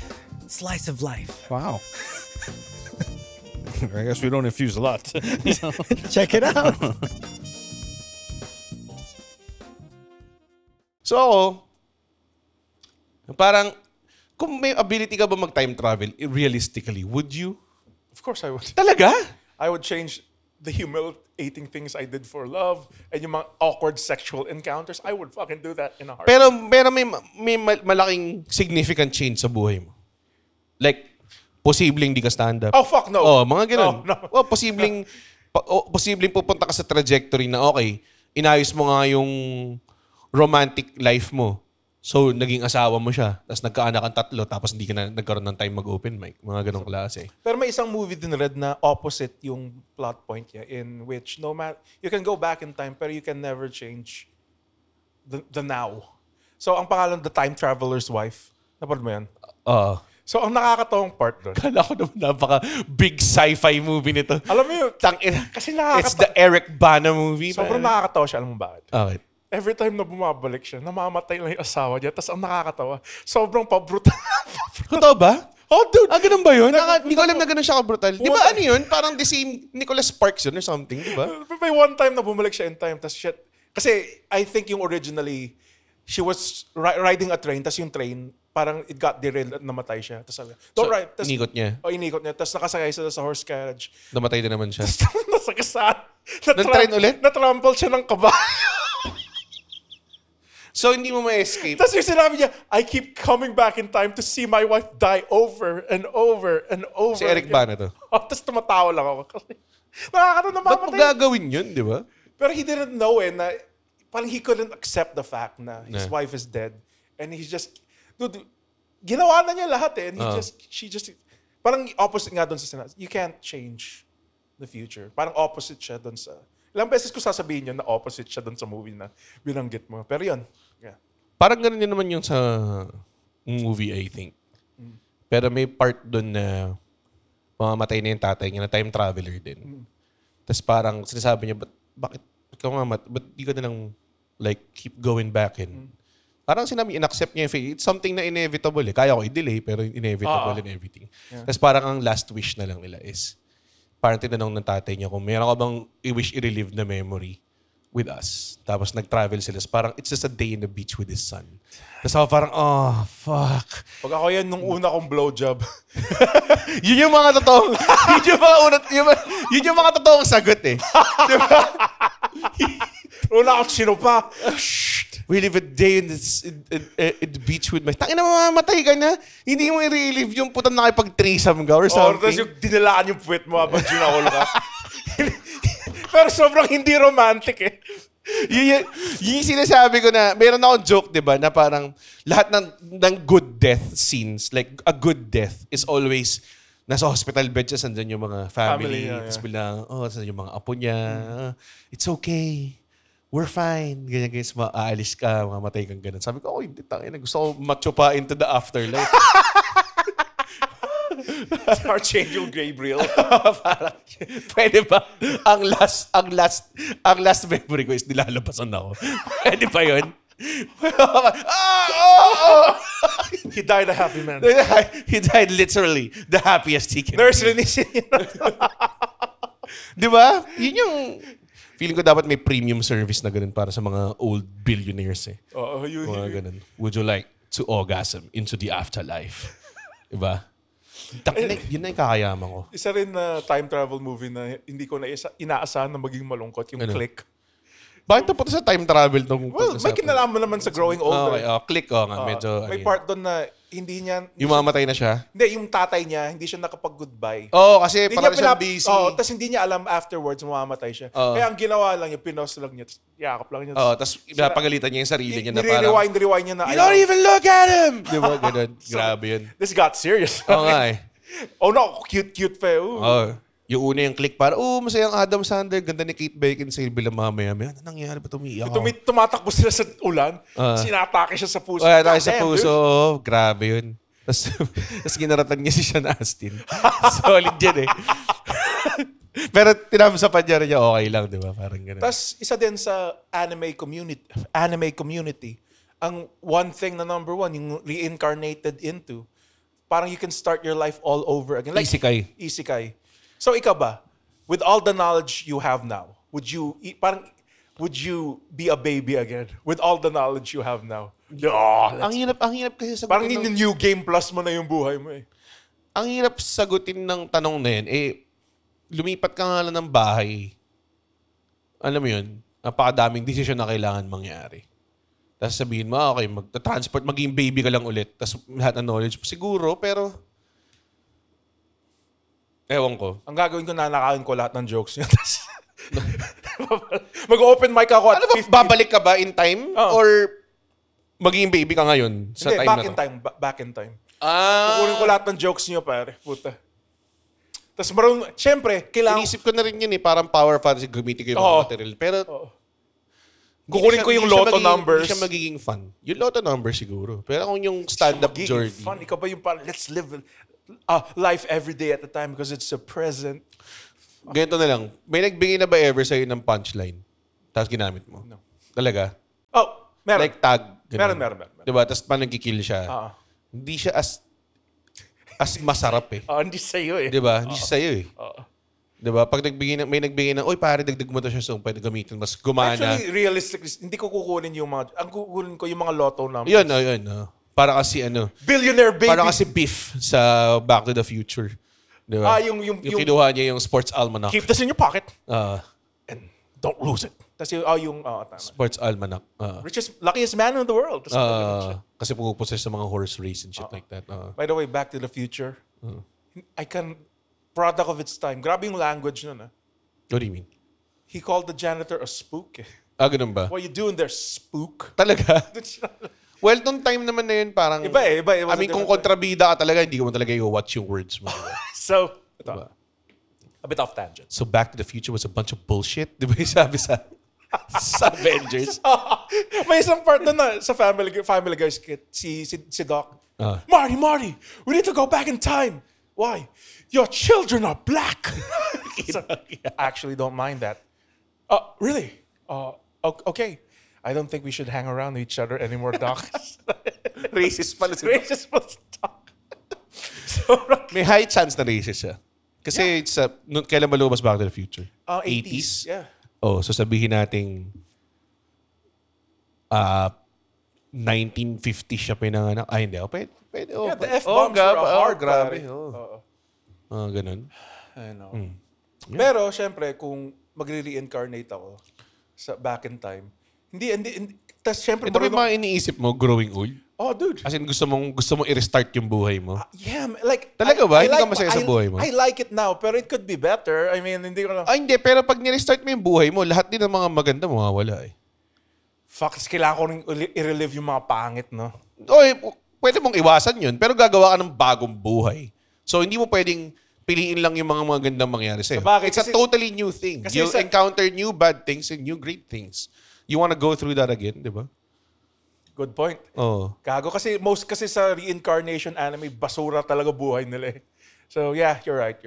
slice of life. Wow. I guess we don't infuse a lot. Check it out. So, parang, kung may ability ka ba mag-time travel, realistically, would you? Of course I would. Talaga? I would change the humiliating things I did for love and yung mga awkward sexual encounters. I would fucking do that in a heartbeat. Pero may malaking significant change sa buhay mo. Like, posibleng di ka stand-up. Oh, fuck no. Oh, mga ganun. No. Oh, posibleng pupunta ka sa trajectory na okay, inayos mo nga yung romantic life mo. So, naging asawa mo siya. Tapos nagkaanak ang 3, tapos hindi ka na nagkaroon ng time mag-open mic. Mga ganong klase. Pero may isang movie din red na opposite yung plot point niya in which no matter, you can go back in time pero you can never change the now. So, ang pangalan, The Time Traveler's Wife. Napanood mo yan? So, ang nakakatawang part doon. Kala ko naman napaka-big sci-fi movie nito. Alam mo yun, Kasi it's the Eric Bana movie. Sobrang nakakatawa siya. Alam mo bakit? Okay. Every time na bumabalik siya, namamatay lang yung asawa niya. Tapos ang nakakatawa, sobrang pa-brutal. Totoo ba? Oh, dude! Ganun ba yun? Hindi ko alam na ganun siya ka-brutal. Di ba ano yun? Parang the same Nicholas Sparks yun or something, di ba? May one time na bumalik siya in time, tapos shit, Kasi I think yung originally, she was riding a train, tas yung train, parang it got derailed at namatay siya. Tapos sabi, don't ride. Tas, inikot niya. Inikot niya. Tapos nakasakay sila sa horse carriage. Namatay din naman siya. Nasagasaan. Ng train ulit? Natrample siya ng kabayo. So, hindi mo ma-escape. Tapos yung sinabi niya, I keep coming back in time to see my wife die over and over and over. Si Eric ba na to? Tapos tumatawa lang ako. Kasi nakakatawa na Ba't mo mamatay. gagawin yun, di ba? Pero he didn't know na parang he couldn't accept the fact na his wife is dead. And he's just, dude, ginawa na niya lahat eh. And she just, parang opposite nga doon sa sinabi. You can't change the future. Parang opposite siya doon sa, ilang beses ko sasabihin yun na opposite siya doon sa movie na binanggit mo. Pero yun. Yeah. Parang ganun din naman yung sa movie, I think. Pero may part doon na mamamatay na yung tatay niya na time traveler din. Tapos parang sinasabi niya, bakit ka ba't di ka na lang like keep going back in? Parang sinabi, in-accept niya yung fate. It's something na inevitable eh. Kaya ko i-delay pero inevitable and everything. Yeah. Tapos parang ang last wish na lang nila is parang tinanong ng tatay niya kung meron ka bang i-wish i-relive na memory with us. Tapos nag-travel sila. Parang it's just a day in the beach with his son. Tapos ako parang, oh, fuck. Pag ako yan, nung una kong blowjob. Yun yung mga totoong, yun yung mga totoong sagot eh. Diba? Una akong sinupa. We live a day in the beach with my... Tangina, mamamatay ka na. Hindi mo i-relive yung putang nakipag-threesome ka or something. Tapos yung dinilaan yung puwet mo habang ginahol ka. Pero sobrang hindi romantic eh. Yun yung sinasabi ko na, meron akong joke, di ba, na parang lahat ng good death scenes, like a good death is always nasa hospital bed siya, sandyan yung mga family. Tapos bilang, sandyan yung mga apo niya. It's okay. We're fine. Ganyan, aalis ka, mamatay kang ganun. Sabi ko, hindi, tangina. Gusto ko machupa into the afterlife. Archangel Gabriel. Parang, pwede ba? Ang last memory ko is nilalabasan ako. Pwede ba yun? He died a happy man. He died literally the happiest he can. Nurse linisin yun. Di ba? Yun yung... Feeling ko dapat may premium service na ganun para sa mga old billionaires eh. Oo, yun. Mga ganun. Would you like to orgasm into the afterlife? Diba? Yun na yung kakayaman ko. Isa rin na time travel movie na hindi ko na inaasahan na maging malungkot, yung Click. Bakit napunta sa time travel nung... Well, may kinalaman naman sa growing older. Click nga. Medyo... May part doon na hindi niya... Yung mamatay na siya? Hindi, yung tatay niya, hindi siya nakapag-goodbye. Kasi parang siya busy. Tapos hindi niya alam afterwards mamamatay siya. Kaya ang ginawa lang niya, pinost lang niya, yakap lang niya. Tapos pinapagalitan niya yung sarili niya na parang... Nire-rewind niya na... You don't even look at him! Di ba? Ganun. Grabe yun. This got serious. Oo nga eh. Oh no, cute pa. Yung una yung Click para, masayang Adam Sandler, ganda ni Kate Beckinsale bilang mamaya. Ano nangyari ba tumiiyak ako? Tumatakbo sila sa ulan, sinatake siya sa puso. Atake sa puso. Grabe yun. Tapos ginaratan niya si Sean Astin. Solid yan eh. Pero tinamsapan niya rin niya, okay lang, di ba? Parang gano'n. Tapos isa din sa anime community, ang one thing na number one, yung reincarnated into, parang you can start your life all over again. Like, Isekai. So ikaw ba, with all the knowledge you have now, would you be a baby again? With all the knowledge you have now? Ang hirap kasi sagutin. Parang in New Game Plus mo na yung buhay mo eh. Ang hirap sagutin ng tanong na yun, lumipat ka nga lang ng bahay. Alam mo yun, napakadaming desisyon na kailangan mangyari. Tapos sabihin mo, okay, magta-transport, maging baby ka lang ulit. Tapos lahat ng knowledge, siguro, pero ewan ko. Ang gagawin ko, nanakawin ko lahat ng jokes niya. Mag-open mic ako at 50. Babalik ka ba in time? Or magiging baby ka ngayon sa Hindi, time back na in to? time. Back in time. Kukunin ko lahat ng jokes niyo, pare. Puta. Tapos syempre, kailangan... Inisip ko na rin yun eh, parang power fantasy, gamitin ko yung mga material. Pero... Kukunin ko yung lotto numbers. Hindi siya magiging fun. Yung lotto numbers siguro. Pero kung yung stand-up journey. Fun. Ikaw ba yung parang, let's live life every day at a time because it's a present. Ganito na lang. May nagbigay na ba ever sa'yo ng punchline? Tapos ginamit mo? No. Talaga? Meron. Like tag? Ganun. Meron. Diba? Tapos pa nagkikill siya. Hindi siya as masarap eh. Hindi sa'yo eh. Diba? Hindi siya sa'yo eh. Diba? Pag may nagbigay ng, oy pare, dagdag mo to siya so pwede gamitin. Mas gumana. Actually, realistically, hindi ko kukunin yung mga, ang kukunin ko yung mga lotto numbers. Yun. Para kasi Billionaire baby. para kasi beef sa Back to the Future. Diba? Yung kinuha niya yung Sports Almanac. keep this in your pocket Ah, and don't lose it. Tapos tama. Sports Almanac. Luckiest man in the world. Tapos Kasi pumupusa sa mga horse race and shit like that. by the way, Back to the Future, product of its time. Grabe yung language nun. What do you mean? He called the janitor a spook. Ganun ba? What are you doing there, spook? Talaga? Well, nung time naman na yun, parang... Iba. It was I mean, kung kontrabida ka talaga, hindi mo talaga i-watch yung words mo. Diba? So, ito. Diba? A bit off tangent. So, Back to the Future was a bunch of bullshit. Di ba yung sabi sa Avengers? May isang part na sa Family Guy skit, si Doc. Marty, we need to go back in time. Why? Your children are black. So, I actually don't mind that. Really? Okay. I don't think we should hang around with each other anymore, Doc. Racist pala si Racist was Doc. So, May high chance na racist siya. Kasi kailan ba lumabas Back to the Future? 80s. Yeah. So sabihin nating 1950 siya pinanganak. Hindi. Pwede. Yeah, the F-bombs were hard, grabe. pare. Ganun. I know. Pero, syempre, kung magre-reincarnate ako sa back in time, hindi, tas syempre, Ito ba yung mga iniisip mo growing old? oh, dude. As in, gusto mong i-restart yung buhay mo? Yeah, like... Talaga ba? Hindi ka masaya sa buhay mo? I like it now, pero it could be better. I mean, hindi ko na... Hindi. Pero pag ni-restart mo yung buhay mo, lahat din ng mga maganda mawawala eh. Fuck, kailangan ko rin i-relive yung mga pangit, no? Pwede mong iwasan yun, pero gagawa ka ng bagong buhay. So, hindi mo pwedeng piliin lang yung mga magandang mangyari sa'yo. Sabagay, It's a totally new thing. You'll encounter new bad things and new great things. You wanna go through that again, di ba? Good point. Gago. Kasi sa reincarnation anime, basura talaga buhay nila eh. So, yeah, you're right.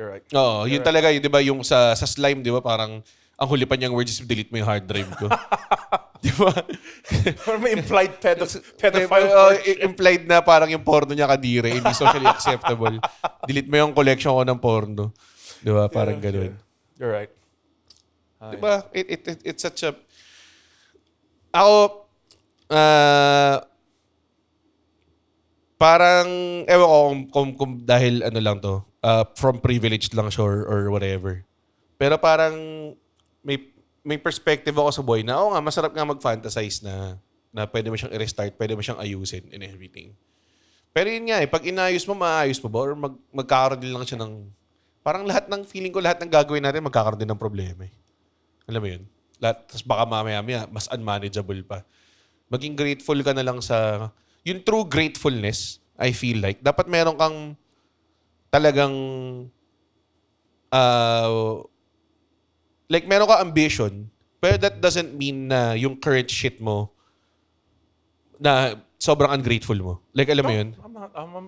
Yun talaga, yun, di ba, yung sa slime, di ba, parang ang huli pa niyang word is delete mo yung hard drive ko. Di ba? Or may implied pedophile. Implied na parang yung porno niya kadire, hindi socially acceptable. Delete mo yung collection ko ng porno. Di ba? Parang ganun. You're right. Di ba? It's such a... Ako, parang, ewan ko kung dahil ano lang to, from privilege lang siya or whatever. Pero parang may perspective ako sa buhay na, masarap nga mag-fantasize na pwede mo siyang i-restart, pwede mo siyang ayusin and everything. Pero yun nga pag inayos mo, maayos mo ba? Or magkakaroon din lang siya ng, parang lahat ng feeling ko, lahat ng gagawin natin, magkakaroon din ng problema eh. Alam mo yun? Tapos baka mamaya mas unmanageable pa. Maging grateful ka na lang sa... Yung true gratefulness, I feel like, dapat meron kang talagang... like, meron ka ambition, pero that doesn't mean na yung current shit mo na sobrang ungrateful mo. Like, alam mo yun?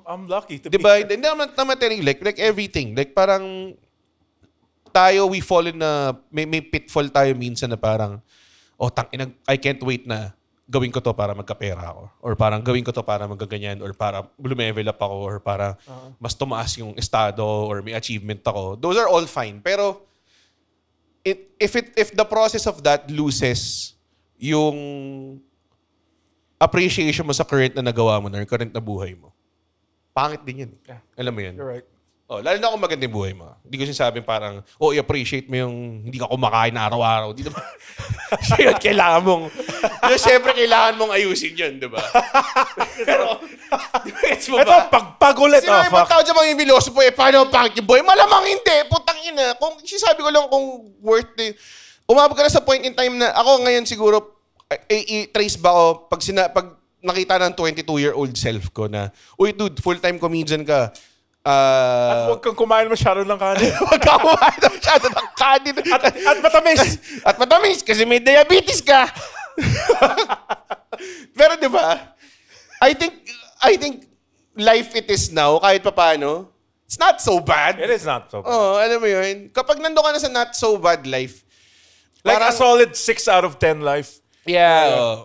I'm lucky to be diba? Hindi naman telling like everything. Like, parang tayo, we fall in na... May pitfall tayo minsan na parang, I can't wait na gawin ko to para magkapera ako. Or parang gawin ko to para magaganyan. Or para lumevel up ako. Or para mas tumaas yung estado. Or may achievement ako. Those are all fine. Pero if the process of that loses yung appreciation mo sa current na nagawa mo na or current na buhay mo, pangit din yun. Yeah. Alam mo yun? You're right. Lalo na kung maganda yung buhay mo. Hindi ko sinasabing parang, i-appreciate mo yung hindi ka kumakain na araw-araw. Di ba? Yun, kailangan mong, siyempre kailangan mong ayusin yun, di ba? Pero, gets mo ba? Ito, pagpagulit. Kasi may ibang tao dyan mga philosopher, paano pangit yung buhay? Malamang hindi. Putang ina. Kung sinasabi ko lang kung worth it. Umabot ka na sa point in time na ako ngayon siguro, i-trace ba ako pag nakita ng 22-year-old self ko na, uy dude, full-time comedian ka. At huwag kang kumain masyado ng kanin. Huwag kang kumain masyado ng kanin. At matamis. At matamis kasi may diabetes ka. Pero di ba? I think life it is now, kahit pa paano, it's not so bad. It is not so bad. Alam mo yun. Kapag nando ka na sa not so bad life, Like parang, a solid 6 out of 10 life. Yeah.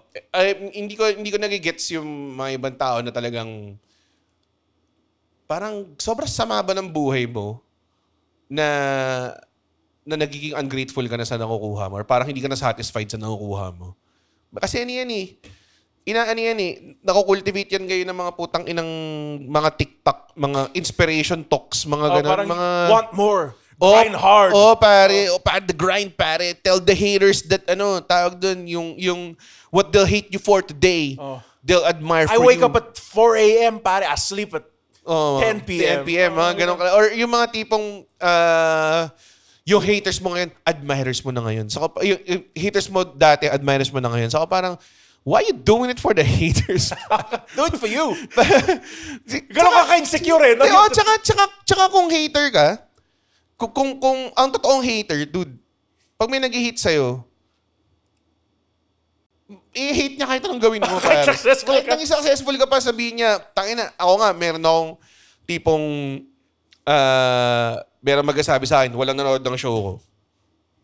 Hindi ko nagigets yung mga ibang tao na talagang parang sobrang sama ba ng buhay mo na na nagiging ungrateful ka na sa nakukuha mo or parang hindi ka na satisfied sa nakukuha mo. Kasi ano yan eh. Nakukultivate yan ngayon ng mga putang inang mga TikTok, mga inspiration talks, mga ganun. Parang mga want more. Grind hard. Pare. The grind, pare. Tell the haters that, tawag dun, yung what they'll hate you for today, they'll admire for I you. wake up at 4 a.m., pare. I sleep at 10 p.m. 10 p.m. Ganun. Or yung mga tipong, yung haters mo ngayon, admirers mo na ngayon. So, yung haters mo dati, admirers mo na ngayon. So, parang, why you doing it for the haters? Do it for you. Ganun ka ka-insecure eh. No? Tsaka kung hater ka, kung ang totoong hater, dude, pag may nag-hate sa'yo, i-hate niya kahit anong gawin mo. Kahit successful ka pa, sabihin niya, tangina, ako nga, meron akong tipong, meron magsasabi sa akin, walang nanood ng show ko.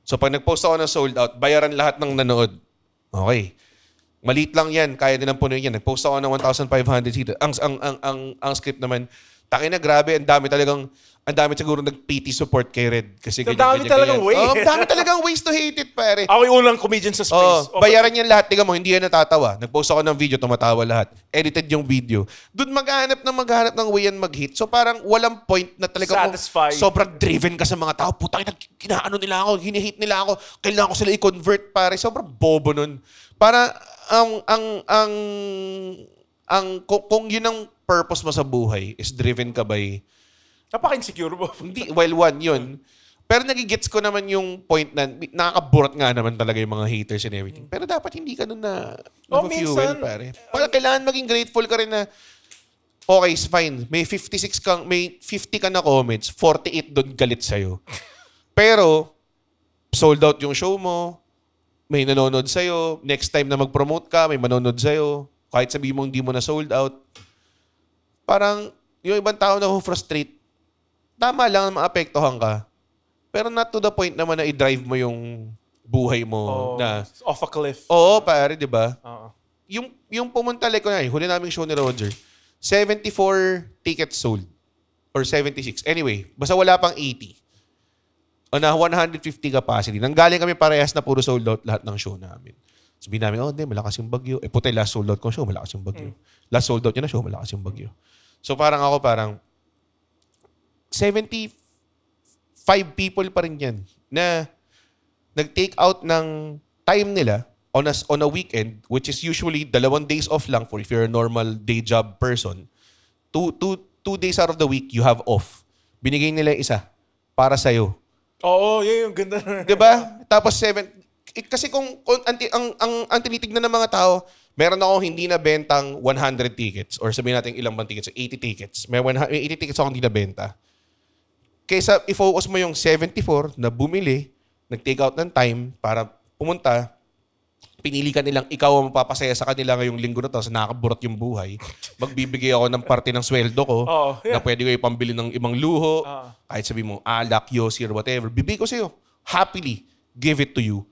So pag nag-post ako ng sold out, bayaran lahat ng nanood. Okay. Maliit lang yan, kaya din ang punuin yan. Nag-post ako ng 1,500 seats. Ang script naman, tangina, grabe, ang dami siguro nag-PT support kay Red. Kasi ang dami talagang way. Dami talagang ways to hate it, pare. Ako yung unang comedian sa space. Bayaran yan lahat. Tingnan mo, hindi yan natatawa. Nag-post ako ng video, tumatawa lahat. Edited yung video. Doon maghanap ng way yan mag-hit. So parang walang point na talaga Satisfied. Sobrang driven ka sa mga tao. Putang ina, kinaano nila ako, hinihate nila ako. Kailangan ko sila i-convert, pare. Sobrang bobo nun. Para kung yun ang purpose mo sa buhay is driven ka by Napaka-insecure mo. hindi, one yun. Pero nagigets ko naman yung point na nakakaburat nga naman talaga yung mga haters and everything. Pero dapat hindi ka nun na fuel, pare. Para kailangan maging grateful ka rin na okay, fine. May 50 ka na comments, 48 doon galit sa'yo. Pero sold out yung show mo, may nanonood sa'yo, next time na mag-promote ka, may manonood sa'yo, kahit sabihin mo hindi mo na sold out. Parang yung ibang tao na frustrate, tama lang na maapektuhan ka. Pero not to the point naman na i-drive mo yung buhay mo na off a cliff. Oo, pare, di ba? Oo. Yung pumunta, like ko na, huli naming show ni Roger, 74 tickets sold. Or 76. Anyway, basta wala pang 80. O na 150 capacity. Nanggaling kami parehas na puro sold out lahat ng show namin. Sabihin namin, hindi, malakas yung bagyo. Puti, last sold out ko show, malakas yung bagyo. Last sold out yun na show, malakas yung bagyo. So parang 75 people pa rin yan na nag-take out ng time nila on a weekend, which is usually 2 days off lang for if you're a normal day job person. 2 days out of the week, you have off. Binigay nila isa para sa'yo. Oo, yun yung ganda. Diba? Tapos kasi kung ang tinitignan ng mga tao, meron ako hindi na bentang 100 tickets or sabihin natin ilang bang tickets, 80 tickets. May 80 tickets ako hindi na benta. Kaysa i-focus mo yung 74 na bumili, nag-take out ng time para pumunta, pinili ka nilang ikaw ang mapapasaya sa kanila ngayong linggo na to sa nakakaburat yung buhay. Magbibigay ako ng parte ng sweldo ko na pwede ko ipambili ng ibang luho, kahit sabi mo alak, yosi, or whatever. Bibigay ko sa'yo. Happily give it to you.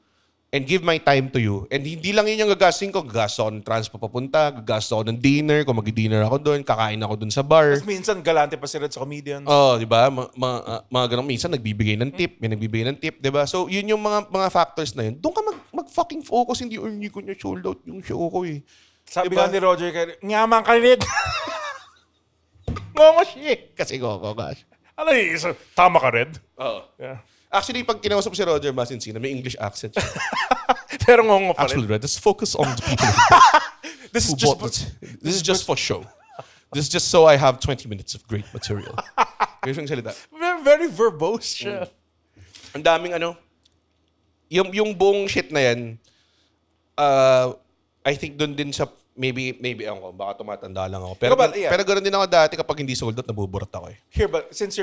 And give my time to you. And hindi lang yun yung gagastin ko. Gagastos ako ng transpo papunta. Gagastos ako ng dinner. Kung mag-dinner ako doon. Kakain ako doon sa bar. Tapos minsan galante pa si Red sa comedians. Di ba? Mga ganun. Minsan nagbibigay ng tip. May nagbibigay ng tip. Di ba? So, yun yung mga factors na yun. Doon ka mag-fucking focus. Hindi ko niya sold out yung show ko eh. Sabi nga ni Roger, ngaman ka rin. Ngongo siya. Kasi gosh. Alam niyo, tama ka, Red? Oo. Yeah. Actually, pag kinausap si Roger Masinsina, may English accent siya. Pero ngongo pa rin. Actually, Red, let's focus on the people This is just for show. This is just so I have 20 minutes of great material. Ganyan siyang salita. Very verbose siya. Ang daming yung buong shit na yan, I think doon din sa, maybe ako, baka tumatanda lang ako. Pero ganoon din ako dati kapag hindi sold out, nabuburat ako eh. Here, but since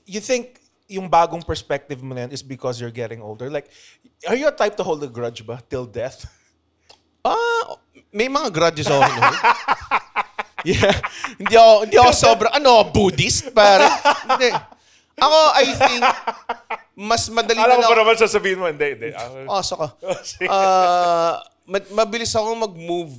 you think yung bagong perspective mo na yan is because you're getting older, like, are you a type to hold a grudge ba till death? May mga grudges ako. Yeah. Hindi ako sobra, Buddhist? Para. Hindi. Ako, I think, mas madali na Alam mo pa naman sasabihin mo, hindi. Saka. Mabilis akong mag-move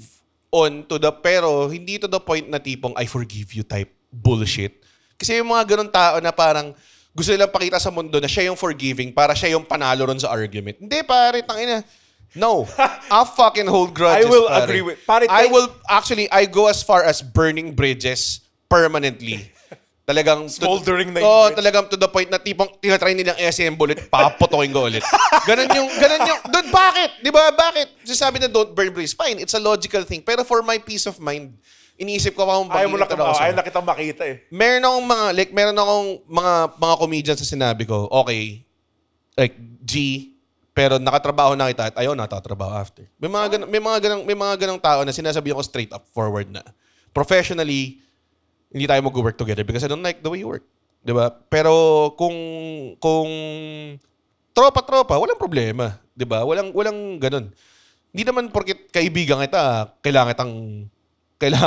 on pero hindi to the point na tipong I forgive you type bullshit. Kasi yung mga ganun tao na parang gusto nilang pakita sa mundo na siya yung forgiving para siya yung panalo ron sa argument. Hindi, pare, tangina. No. I'll fucking hold grudges, I will pare. agree with... Pare, I go as far as burning bridges permanently. Talagang... Smoldering na yung bridge. talagang to the point na tipong tinatry nilang i-assemble ulit, paputokin ko ulit. Ganun yung... Dude, bakit? Di ba? Bakit? Sabi na don't burn bridges. Fine, it's a logical thing. Pero for my peace of mind, iniisip ko pa kung ayaw na kitang makita eh. Meron akong mga comedians sa sinabi ko, okay, like, G, pero nakatrabaho na kita at ayaw natatrabaho after. May mga ganang tao na sinasabi ko straight up forward na professionally, hindi tayo mag-work together because I don't like the way you work. Diba? Pero kung tropa-tropa, walang problema. Diba? Walang ganun. Hindi naman porket kaibigan kita, kailangan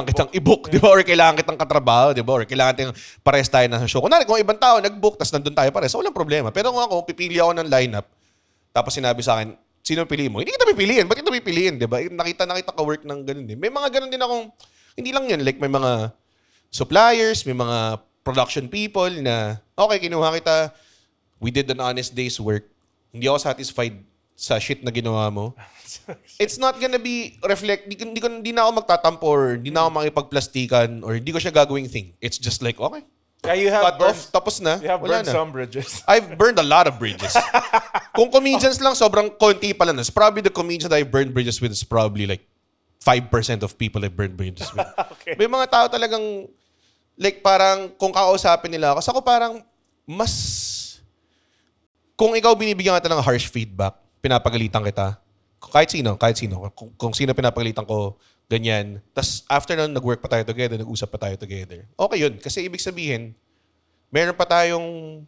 kitang i-book, di ba? Or kailangan kitang katrabaho, di ba? Or kailangan kitang pares tayo na sa show. Kunwari, kung ibang tao nag-book, tapos nandun tayo pares, walang problema. Pero kung ako, pipili ako ng lineup, tapos sinabi sa akin, sino piliin mo? Hindi kita pipiliin. Ba't kita pipiliin, di ba? Nakita ka work ng ganun din. May mga ganun din akong, hindi lang yun, like may mga suppliers, may mga production people na, okay, kinuha kita, we did an honest day's work. Hindi ako satisfied sa shit na ginawa mo. It's not gonna be hindi na ako magtatampo or hindi na ako makipagplastikan or hindi ko siya gagawing thing. It's just like, okay. Yeah, you have cut off, tapos na. You have wala burned na. some bridges. I've burned a lot of bridges. Kung comedians lang, sobrang konti pala na. Probably the comedians that I've burned bridges with is probably like 5% of people I've burned bridges with. Okay. May mga tao talagang, like parang kung kakausapin nila ako, ako parang kung ikaw binibigyan kita ng harsh feedback, pinapagalitan kita, kahit sino, kung sino pinapagalitan ko, ganyan. Tapos after nun, nag-work pa tayo together, nag-usap pa tayo together. Okay yun. Kasi ibig sabihin, meron pa tayong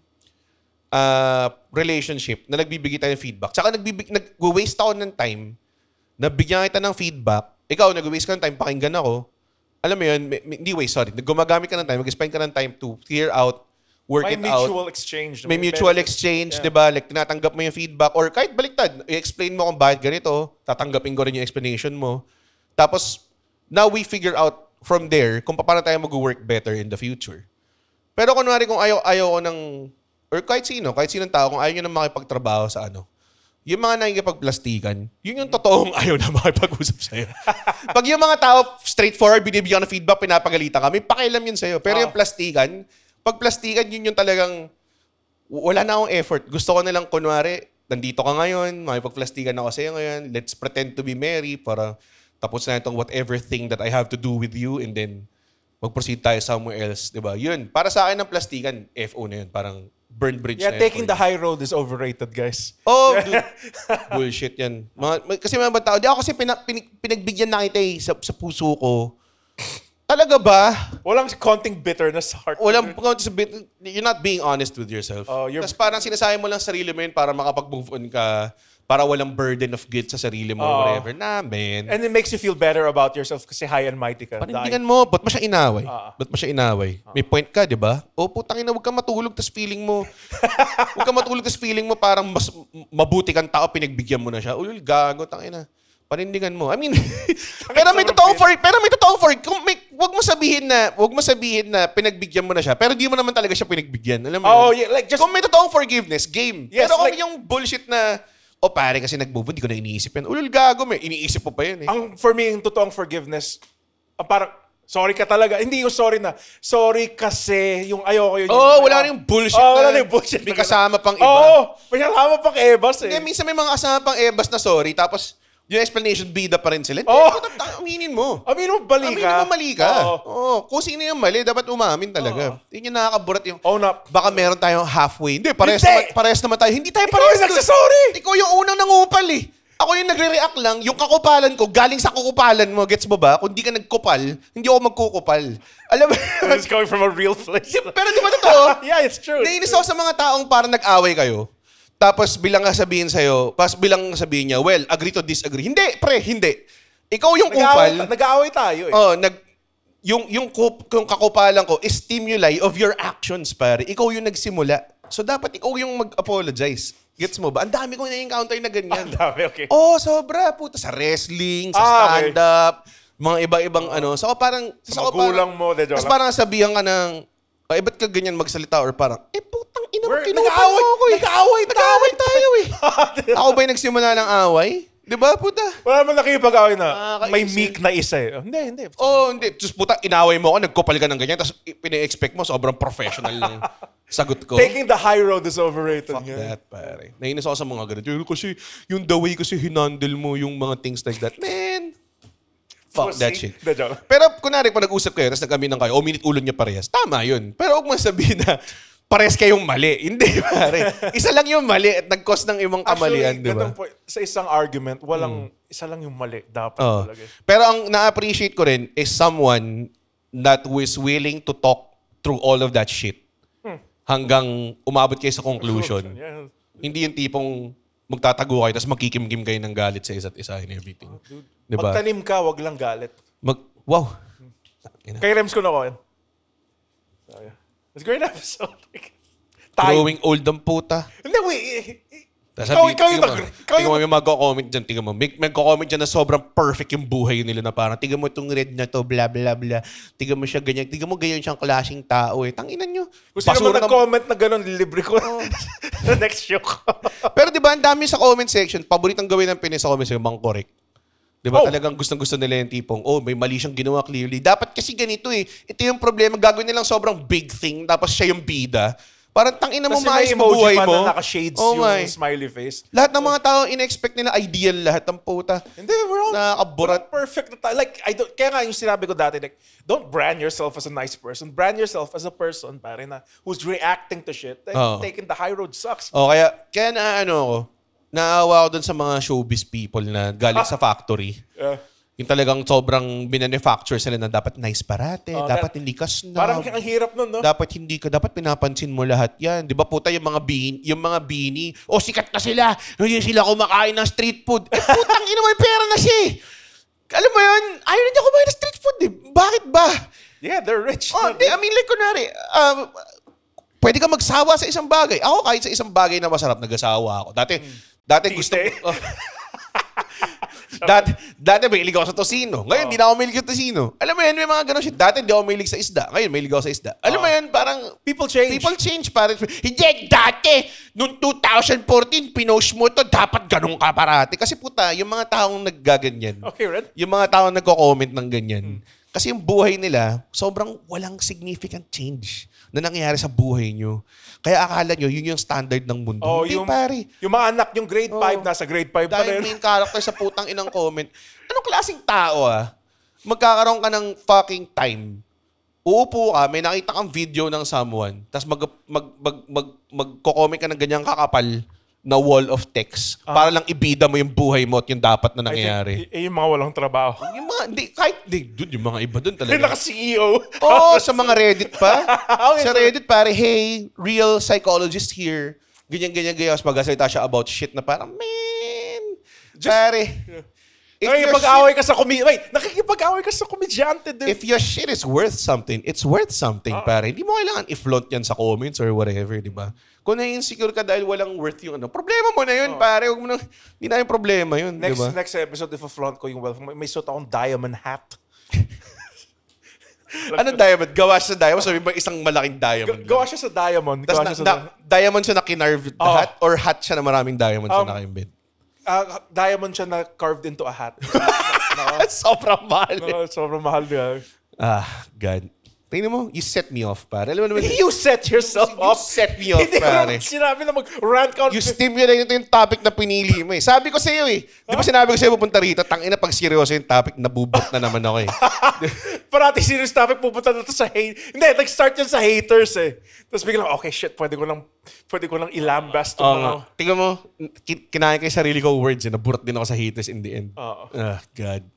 relationship na nagbibigay tayo ng feedback. Tsaka nag-waste ako ng time na bigyan kita ng feedback. Ikaw, nag-waste ka ng time, pakinggan ako. Alam mo yun, hindi waste, sorry. Gumagamit ka ng time, mag-spend ka ng time to clear out, work it out. May mutual exchange. May mutual exchange, yeah. 'Di ba? Like tinatanggap mo yung feedback or kahit baliktad, i-explain mo kung bakit ganito, tatanggapin ko rin yung explanation mo. Tapos now we figure out from there kung paano tayo mag-work better in the future. Pero kunwari kung ayaw ko ng or kahit sinong tao kung ayaw niyo na makipagtrabaho sa yung mga nakikipagplastikan, yun yung totoong ayaw na makipag-usap sa'yo. Pag yung mga tao straightforward, binibigyan ng feedback, pinapagalitan kami, pakialam yun sa'yo. Pero yung plastikan, pag plastikan, yun yung talagang wala na akong effort. Gusto ko nilang kunwari, nandito ka ngayon, makipagplastikan ako sa'yo ngayon, let's pretend to be merry para tapos na itong whatever thing that I have to do with you and then mag-proceed tayo somewhere else. Diba? Yun. Para sa akin ng plastikan, FO na yun. Parang burned bridge yeah, na yun. Taking the high road is overrated, guys. Oh, dude. Bullshit yan. Kasi mga tao, di ako kasi pinagbigyan na kita sa puso ko. Talaga ba? Walang konting bitterness sa heart. Walang konting bitterness. You're not being honest with yourself. Tapos parang sinasayang mo lang sarili mo yun para makapag-move on ka. Para walang burden of guilt sa sarili mo or whatever. Nah, man. And it makes you feel better about yourself kasi high and mighty ka. Panindigan mo, ba't mo siya inaway? Ba't mo siya inaway? May point ka, di ba? O putangin na, huwag ka matulog tas feeling mo. Huwag ka matulog tas feeling mo parang mas mabuti kang tao, pinagbigyan mo na siya. Ulul, gago, tangin na. Panindigan mo. I mean, pero may totoong for wag mo sabihin na pinagbigyan mo na siya, pero di mo naman talaga siya pinagbigyan. Alam mo? Yeah, like just kung may totoong forgiveness, game. Yes, pero kung like, yung bullshit na pare kasi nag-move, hindi ko na iniisip yan. Ulul, gago, iniisip mo pa yan eh. For me, yung totoong forgiveness, parang, sorry ka talaga. Hindi yung sorry na, sorry kasi yung ayoko yun. Wala na yung bullshit wala na yung bullshit. May kasama pang iba. May kasama pang ebas eh. Hindi, minsan may mga kasama pang ebas na sorry, tapos yung explanation, bida pa rin sila. Aminin mo. Aminin mo, mali ka. Kung sino yung mali, dapat umamin talaga. Yun yung nakakaburat yung, baka meron tayong halfway. Hindi, parehas naman tayo. Hindi tayo parehas. Ikaw yung nagsasorry. Ikaw yung unang nangupal eh. Ako yung nagre-react lang. Yung kakupalan ko, galing sa kukupalan mo. Gets mo ba? Kung di ka nagkupal, hindi ako magkukupal. Alam mo? It's coming from a real place. Pero di ba totoo? Yeah, it's true. Nainis ako sa mga taong parang nag-away kayo. Tapos bilang sabihin niya, well, agree to disagree. Hindi, pre, hindi. Ikaw yung kupal. Nag-aaway tayo eh. Yung kakupalan ko is stimuli of your actions, pare. Ikaw yung nagsimula. So dapat ikaw yung mag-apologize. Gets mo ba? Ang dami kong na-encounter na ganyan. Ang dami, okay. Sobra. Puta, sa wrestling, sa stand-up, mga iba-ibang So parang... Sa magulang mo. Tapos parang sabihan ka ng, ba't ka ganyan magsalita? Or parang, puta, putang ina mo, We're- kinupan nag-aaway- mo ako eh. nag-aaway tayo eh. Ako ba yung nagsimula ng away? Di ba, puta? Wala naman nakikipag-away na may Nakakaisip. meek na isa eh. Hindi. Hindi. Tapos puta, inaway mo ako, nagkupal ka ng ganyan, tapos pina-expect mo, sobrang professional ng sagot ko. Taking the high road is overrated. Fuck that, pare. Nainis ako sa mga ganun. Kasi, yung the way kasi hinandle mo yung mga things like that. Man, fuck that shit. The joke. Pero kunwari, pag nag-usap kayo, tapos nag-aminan kayo, minute ulo niya parehas, tama yun. Pero huwag mo sabihin na, parehas kayong mali. Hindi, pare. Isa lang yung mali at nag-cause ng ibang kamalian, di ba? ganun po, sa isang argument, isa lang yung mali. Dapat Oo. talaga. Pero ang na-appreciate ko rin is someone that was willing to talk through all of that shit hanggang umabot kayo sa conclusion. Yeah. Hindi yung tipong magtatago kayo tapos magkikimkim kayo ng galit sa isa't isa and everything. Diba? Magtanim ka, wag lang galit. Wow. Kay Rems ko na ko yan. So, yeah. It's a great episode. Time. Growing old ang puta. Hindi, wait. Ikaw Ikaw yung mag-comment dyan. Tingnan mo. Mag-comment dyan na sobrang perfect yung buhay nila na parang, tingnan mo itong red na to, bla bla bla. Tingnan mo siya ganyan. Tingnan mo ganyan siyang klaseng tao eh. Tanginan nyo. Kung sino man nag-comment na gano'n, libre ko. Next show. Pero di ba, ang dami sa comment section, paboritang gawin ng Pinoy sa comment section, bang correct. Di ba, talagang gustong-gusto nila yung tipong, may mali siyang ginawa clearly. Dapat kasi ganito eh. Ito yung problema, gagawin nilang sobrang big thing, tapos siya yung bida. Parang tangina mo, Kasi maayos may mo emoji buhay pa mo. na naka-shades yung smiley face. Lahat ng mga tao, in-expect nila ideal lahat ng puta. Hindi, we're all Nakakaburat. perfect na tayo. Like, kaya nga yung sinabi ko dati, like, don't brand yourself as a nice person. Brand yourself as a person, pare na, who's reacting to shit. Taking the high road sucks. Kaya na ako, naawa ako dun sa mga showbiz people na galing sa factory. Yung talagang sobrang binanufacture sila na dapat nice parate, dapat hindi ka snob. Parang ang hirap nun, no? Dapat pinapansin mo lahat yan. Di ba puta yung mga bini, sikat na sila, hindi sila kumakain ng street food. Putang ina mo, may pera na siya eh. Alam mo yun, ayaw na niya kumain ng street food eh. Bakit ba? Yeah, they're rich. I mean, like kunwari, pwede ka magsawa sa isang bagay. Ako kahit sa isang bagay na masarap, nag-asawa ako. Dati gusto ko... Dati mahilig ako sa tosino. Ngayon, di na ako mahilig sa tosino. Alam mo yan, may mga ganun shit. Dati di ako mahilig sa isda. Ngayon, mahilig ako sa isda. Alam mo yan, parang... People change. People change, parang... Hindi, dati, noong 2014, pinost mo to, dapat ganun ka parati. Kasi puta, yung mga taong naggaganyan. Okay, Red? Yung mga taong nagko-comment ng ganyan. Kasi yung buhay nila, sobrang walang significant change na nangyayari sa buhay nyo. Kaya akala nyo, yun yung standard ng mundo. Hindi, pare. Yung mga anak, yung grade 5, nasa grade 5 pa Dahil rin. main character sa putang inang comment. Anong klaseng tao magkakaroon ka ng fucking time. Uupo ka, may nakita kang video ng someone, tapos magko-comment ka ng ganyang kakapal na wall of text para lang ibida mo yung buhay mo at yung dapat na nangyayari. Yung mga walang trabaho. Yung mga, dude, yung mga iba doon talaga. Yung naka-CEO. Sa mga Reddit pa. Okay, Sa Reddit, pare, hey, real psychologist here. Ganyan. Tapos magsasalita siya about shit na parang, man, pare. Nakikipag-away ka sa nakikipag-away ka sa komedyante din. If your shit is worth something, it's worth something, pare. Hindi mo kailangan i-flaunt yan sa comments or whatever, di ba? Kung na-insecure ka dahil walang worth yung problema mo na yun, pare. Huwag mo na, hindi na yung problema yun, di ba? Next episode, if flaunt ko yung wealth, may suot akong diamond hat. Anong diamond? Gawa siya sa diamond? Sabi ba isang malaking diamond? Gawa siya sa diamond. Diamond siya na kinarved hat? Or hat siya na maraming diamonds na naka-embed? Diamond siya na carved into a hat. Sobrang mahal. Sobrang mahal niya. God. Tingnan mo, you set me off, pare. Alam mo naman, You set yourself up. You set me off, pare. Hindi ko sinabi na mag-rant ka. You stimulate ito yung topic na pinili mo eh. Sabi ko sa iyo eh. Di ba sinabi ko sa iyo pupunta rito, tangina pag seryoso yung topic, nabubot na naman ako eh. Parati serious topic, pupunta na to sa hate. Hindi, nag-start yan sa haters eh. Tapos biglang, okay, shit, pwede ko lang ilambast to mga. Tingnan mo, kinain ko yung sarili ko words eh. Naburat din ako sa haters in the end. God.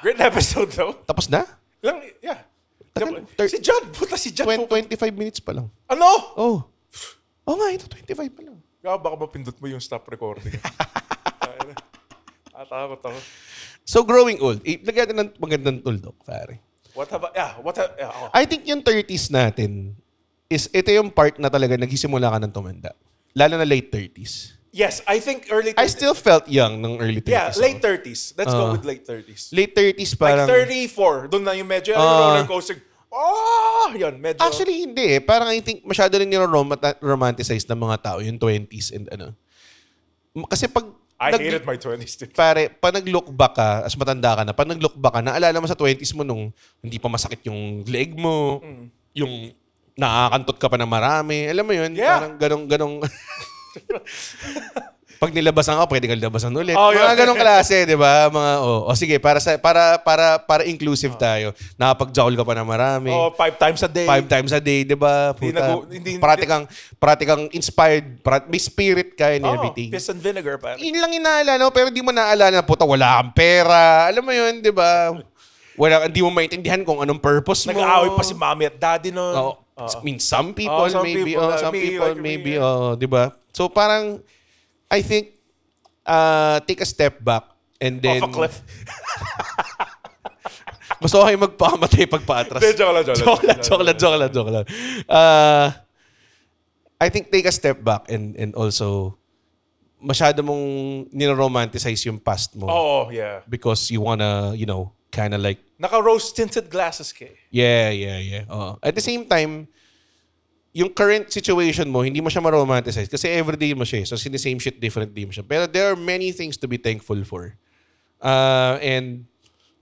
Great episode though. Tapos na? Yeah. Si John, 25 minutes pa lang. Ano? Nga, ito 25 pa lang. Baka mapindot mo yung stop recording. Takot ako. So, growing old. Lagyan natin ng magandang tuldok, pare. I think yung 30s natin ito yung part na talaga nagsisimula ka ng tumanda. Lalo na late 30s. Yes, I think early 30s. I still felt young nung early 30s. Yeah, late 30s. Let's go with late 30s. Late 30s parang... Like 34. Doon na yung medyo roller coaster. Yun, medyo... Actually, hindi eh. Parang I think masyado rin niro-romanticize ng mga tao yung 20s and ano. Kasi pag... I hated my 20s too. Pare, pag nag-look back ka, as matanda ka na, pag nag-look back ka, naalala mo sa 20s mo nung hindi pa masakit yung leg mo, yung nakakantot ka pa ng marami. Alam mo yun? Yeah. Parang ganong... Pag nilabasan ka, pwede ka nilabasan ulit. Oh, yeah. Mga ganong klase, di ba? Mga, sige, para inclusive tayo. Nakapag-jowl ka pa ng marami. 5 times a day. 5 times a day, di ba? Pratikang inspired, may spirit ka and everything. Piss and vinegar pa. Yun lang inaalala mo, pero di mo naalala na, puta, wala kang pera. Alam mo yun, di ba? Hindi mo maintindihan kung anong purpose mo. Nag-aaway pa si mommy at daddy nun. I mean, some people maybe. Some people maybe. Di ba? So parang, I think, take a step back and then... Off a cliff. Mas okay magpakamatay pagpaatras. Joke lang. I think take a step back and also masyado mong nino-romanticize yung past mo. Oh, yeah. Because you wanna, kind of like... Naka-rose tinted glasses ka. Yeah. At the same time, yung current situation mo, hindi mo siya ma-romanticize kasi everyday mo siya. So, the same shit, different day mo siya. Pero there are many things to be thankful for. And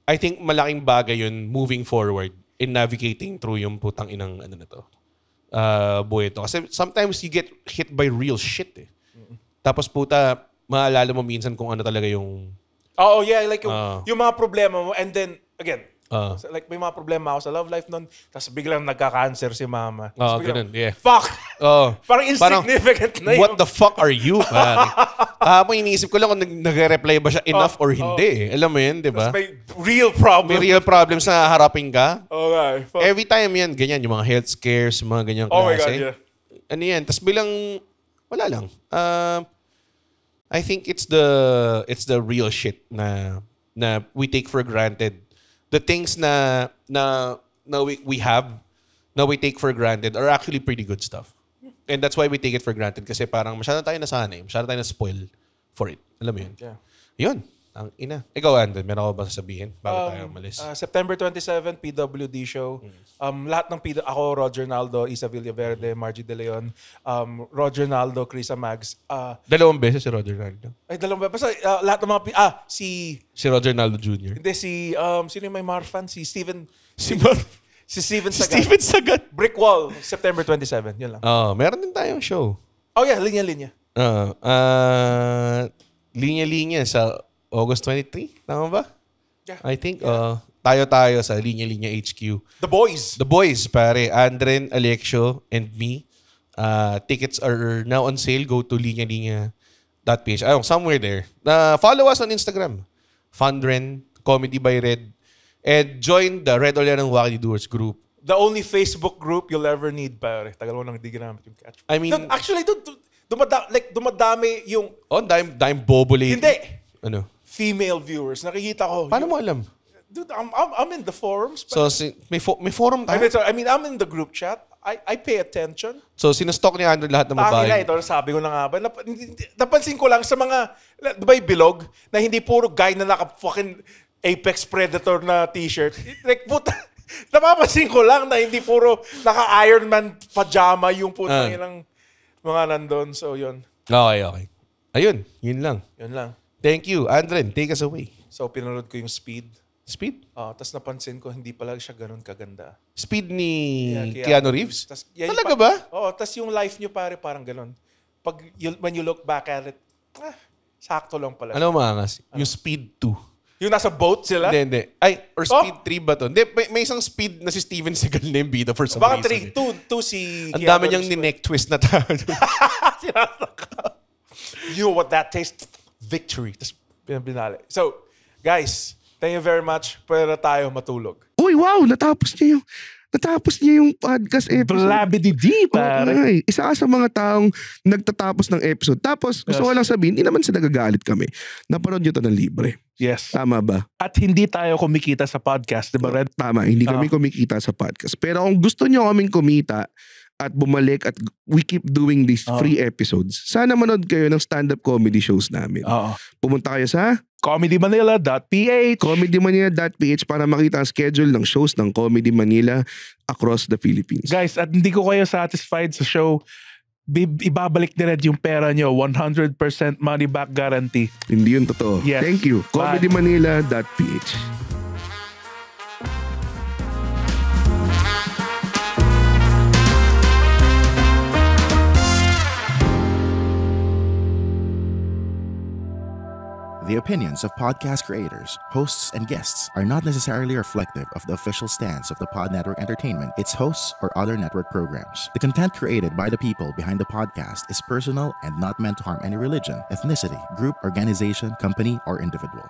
I think malaking bagay yun moving forward in navigating through yung putang inang buhay ito. Kasi sometimes you get hit by real shit eh. Tapos puta, maalala mo minsan kung ano talaga yung... Oh, yeah. Like yung mga problema mo and then, again, like may mga problema ako sa love life nun, tapos biglang nagka-cancer si mama. Ganun, yeah. Fuck! Parang insignificant na yun. What the fuck are you, pare? Iniisip ko lang kung nag-reply ba siya enough or hindi. Alam mo yun, di ba? May real problem. May real problems na harapin ka. Okay. Fuck. Every time yan, ganyan. Yung mga health scares, mga ganyang klase. Oh my God, yeah. Ano yan? Tapos bilang, wala lang. I think it's the real shit na we take for granted. The things na we have, na we take for granted are actually pretty good stuff. And that's why we take it for granted kasi parang masyado tayo nasanay, masyado tayo na-spoil for it. Alam mo yun? Yeah. Yun. Ang ina. Ikaw, Andon, meron ko ba sasabihin bago tayo umalis? September 27, PWD show. Lahat ng ako, Roger Naldo, Isa Villaverde, Margie De Leon, Roger Naldo, Krisa Mags. 2 beses si Roger Naldo. Ay, 2 beses. Basta lahat ng mga... Si Roger Naldo Jr. Hindi, sino yung may Marfan? Si Steven... Si Steven Sagat. Steven Sagat. Brick Wall, September 27. Yun lang. Meron din tayong show. Oh yeah, linya-linya. Linya-linya sa August 23, tama ba? Yeah. I think, tayo sa Linya Linya HQ. The Boys, pare. Andren, Alexio, and me. Tickets are now on sale. Go to linyalinya.ph. Somewhere there. Follow us on Instagram. Fundren, Comedy by Red. And join the Red Oleanong Wacky Doers group. The only Facebook group you'll ever need, pare. Tagal mo nang di ginamit yung catch. I mean... Actually, dumadami yung... dime bobo lately. Hindi. Ano? Female viewers. Nakikita ko. Paano mo alam? Dude, I'm in the forums. So, may forum tayo? I'm in the group chat. I pay attention. So, sinostalk ni Andrew lahat ng Tangina babae? ito, sabi ko na nga ba. Napansin ko lang sa mga, di ba yung bilog, na hindi puro guy na naka-fucking Apex Predator na t-shirt. Like, puta, napapansin ko lang na hindi puro naka-Iron Man pajama yung puta ng mga nandun. So, yun. Okay. Ayun, yun lang. Yun lang. Thank you. Andren, take us away. So, pinanood ko yung Speed. Speed? Tapos napansin ko, hindi pala siya ganun kaganda. Speed ni Keanu Reeves? Tas, talaga ba? Oo, tas yung life niyo pare parang ganun. When you look back at it, sakto lang pala. Ano maangas? Yung Speed 2. Yung nasa boat sila? Hindi. Or Speed 3 ba to? Hindi, may isang Speed na si Steven Seagal na yung bida for some baka reason. Baka 2 si ang dami niyang ni-neck twist na tao. You know what that tastes? Victory. Tapos binali. So, guys, thank you very much. Pwede na tayo matulog. Uy, wow! Natapos niya yung podcast episode. Blabidi, pare. Okay. Isa ka sa mga taong nagtatapos ng episode. Tapos, gusto ko lang sabihin, hindi naman sa nagagalit kami. Napanood nyo to ng libre. Yes. Tama ba? At hindi tayo kumikita sa podcast, di ba, Red? Tama, hindi kami kumikita sa podcast. Pero kung gusto nyo kaming kumita, at bumalik at we keep doing these free episodes. Sana manood kayo ng stand-up comedy shows namin. Pumunta kayo sa comedymanila.ph comedymanila.ph para makita ang schedule ng shows ng Comedy Manila across the Philippines. Guys, at hindi ko kayo satisfied sa show, ibabalik na rin yung pera nyo. 100% money back guarantee. Hindi yun totoo. Yes. Thank you. comedymanila.ph. The opinions of podcast creators, hosts, and guests are not necessarily reflective of the official stance of the Pod Network Entertainment, its hosts, or other network programs. The content created by the people behind the podcast is personal and not meant to harm any religion, ethnicity, group, organization, company, or individual.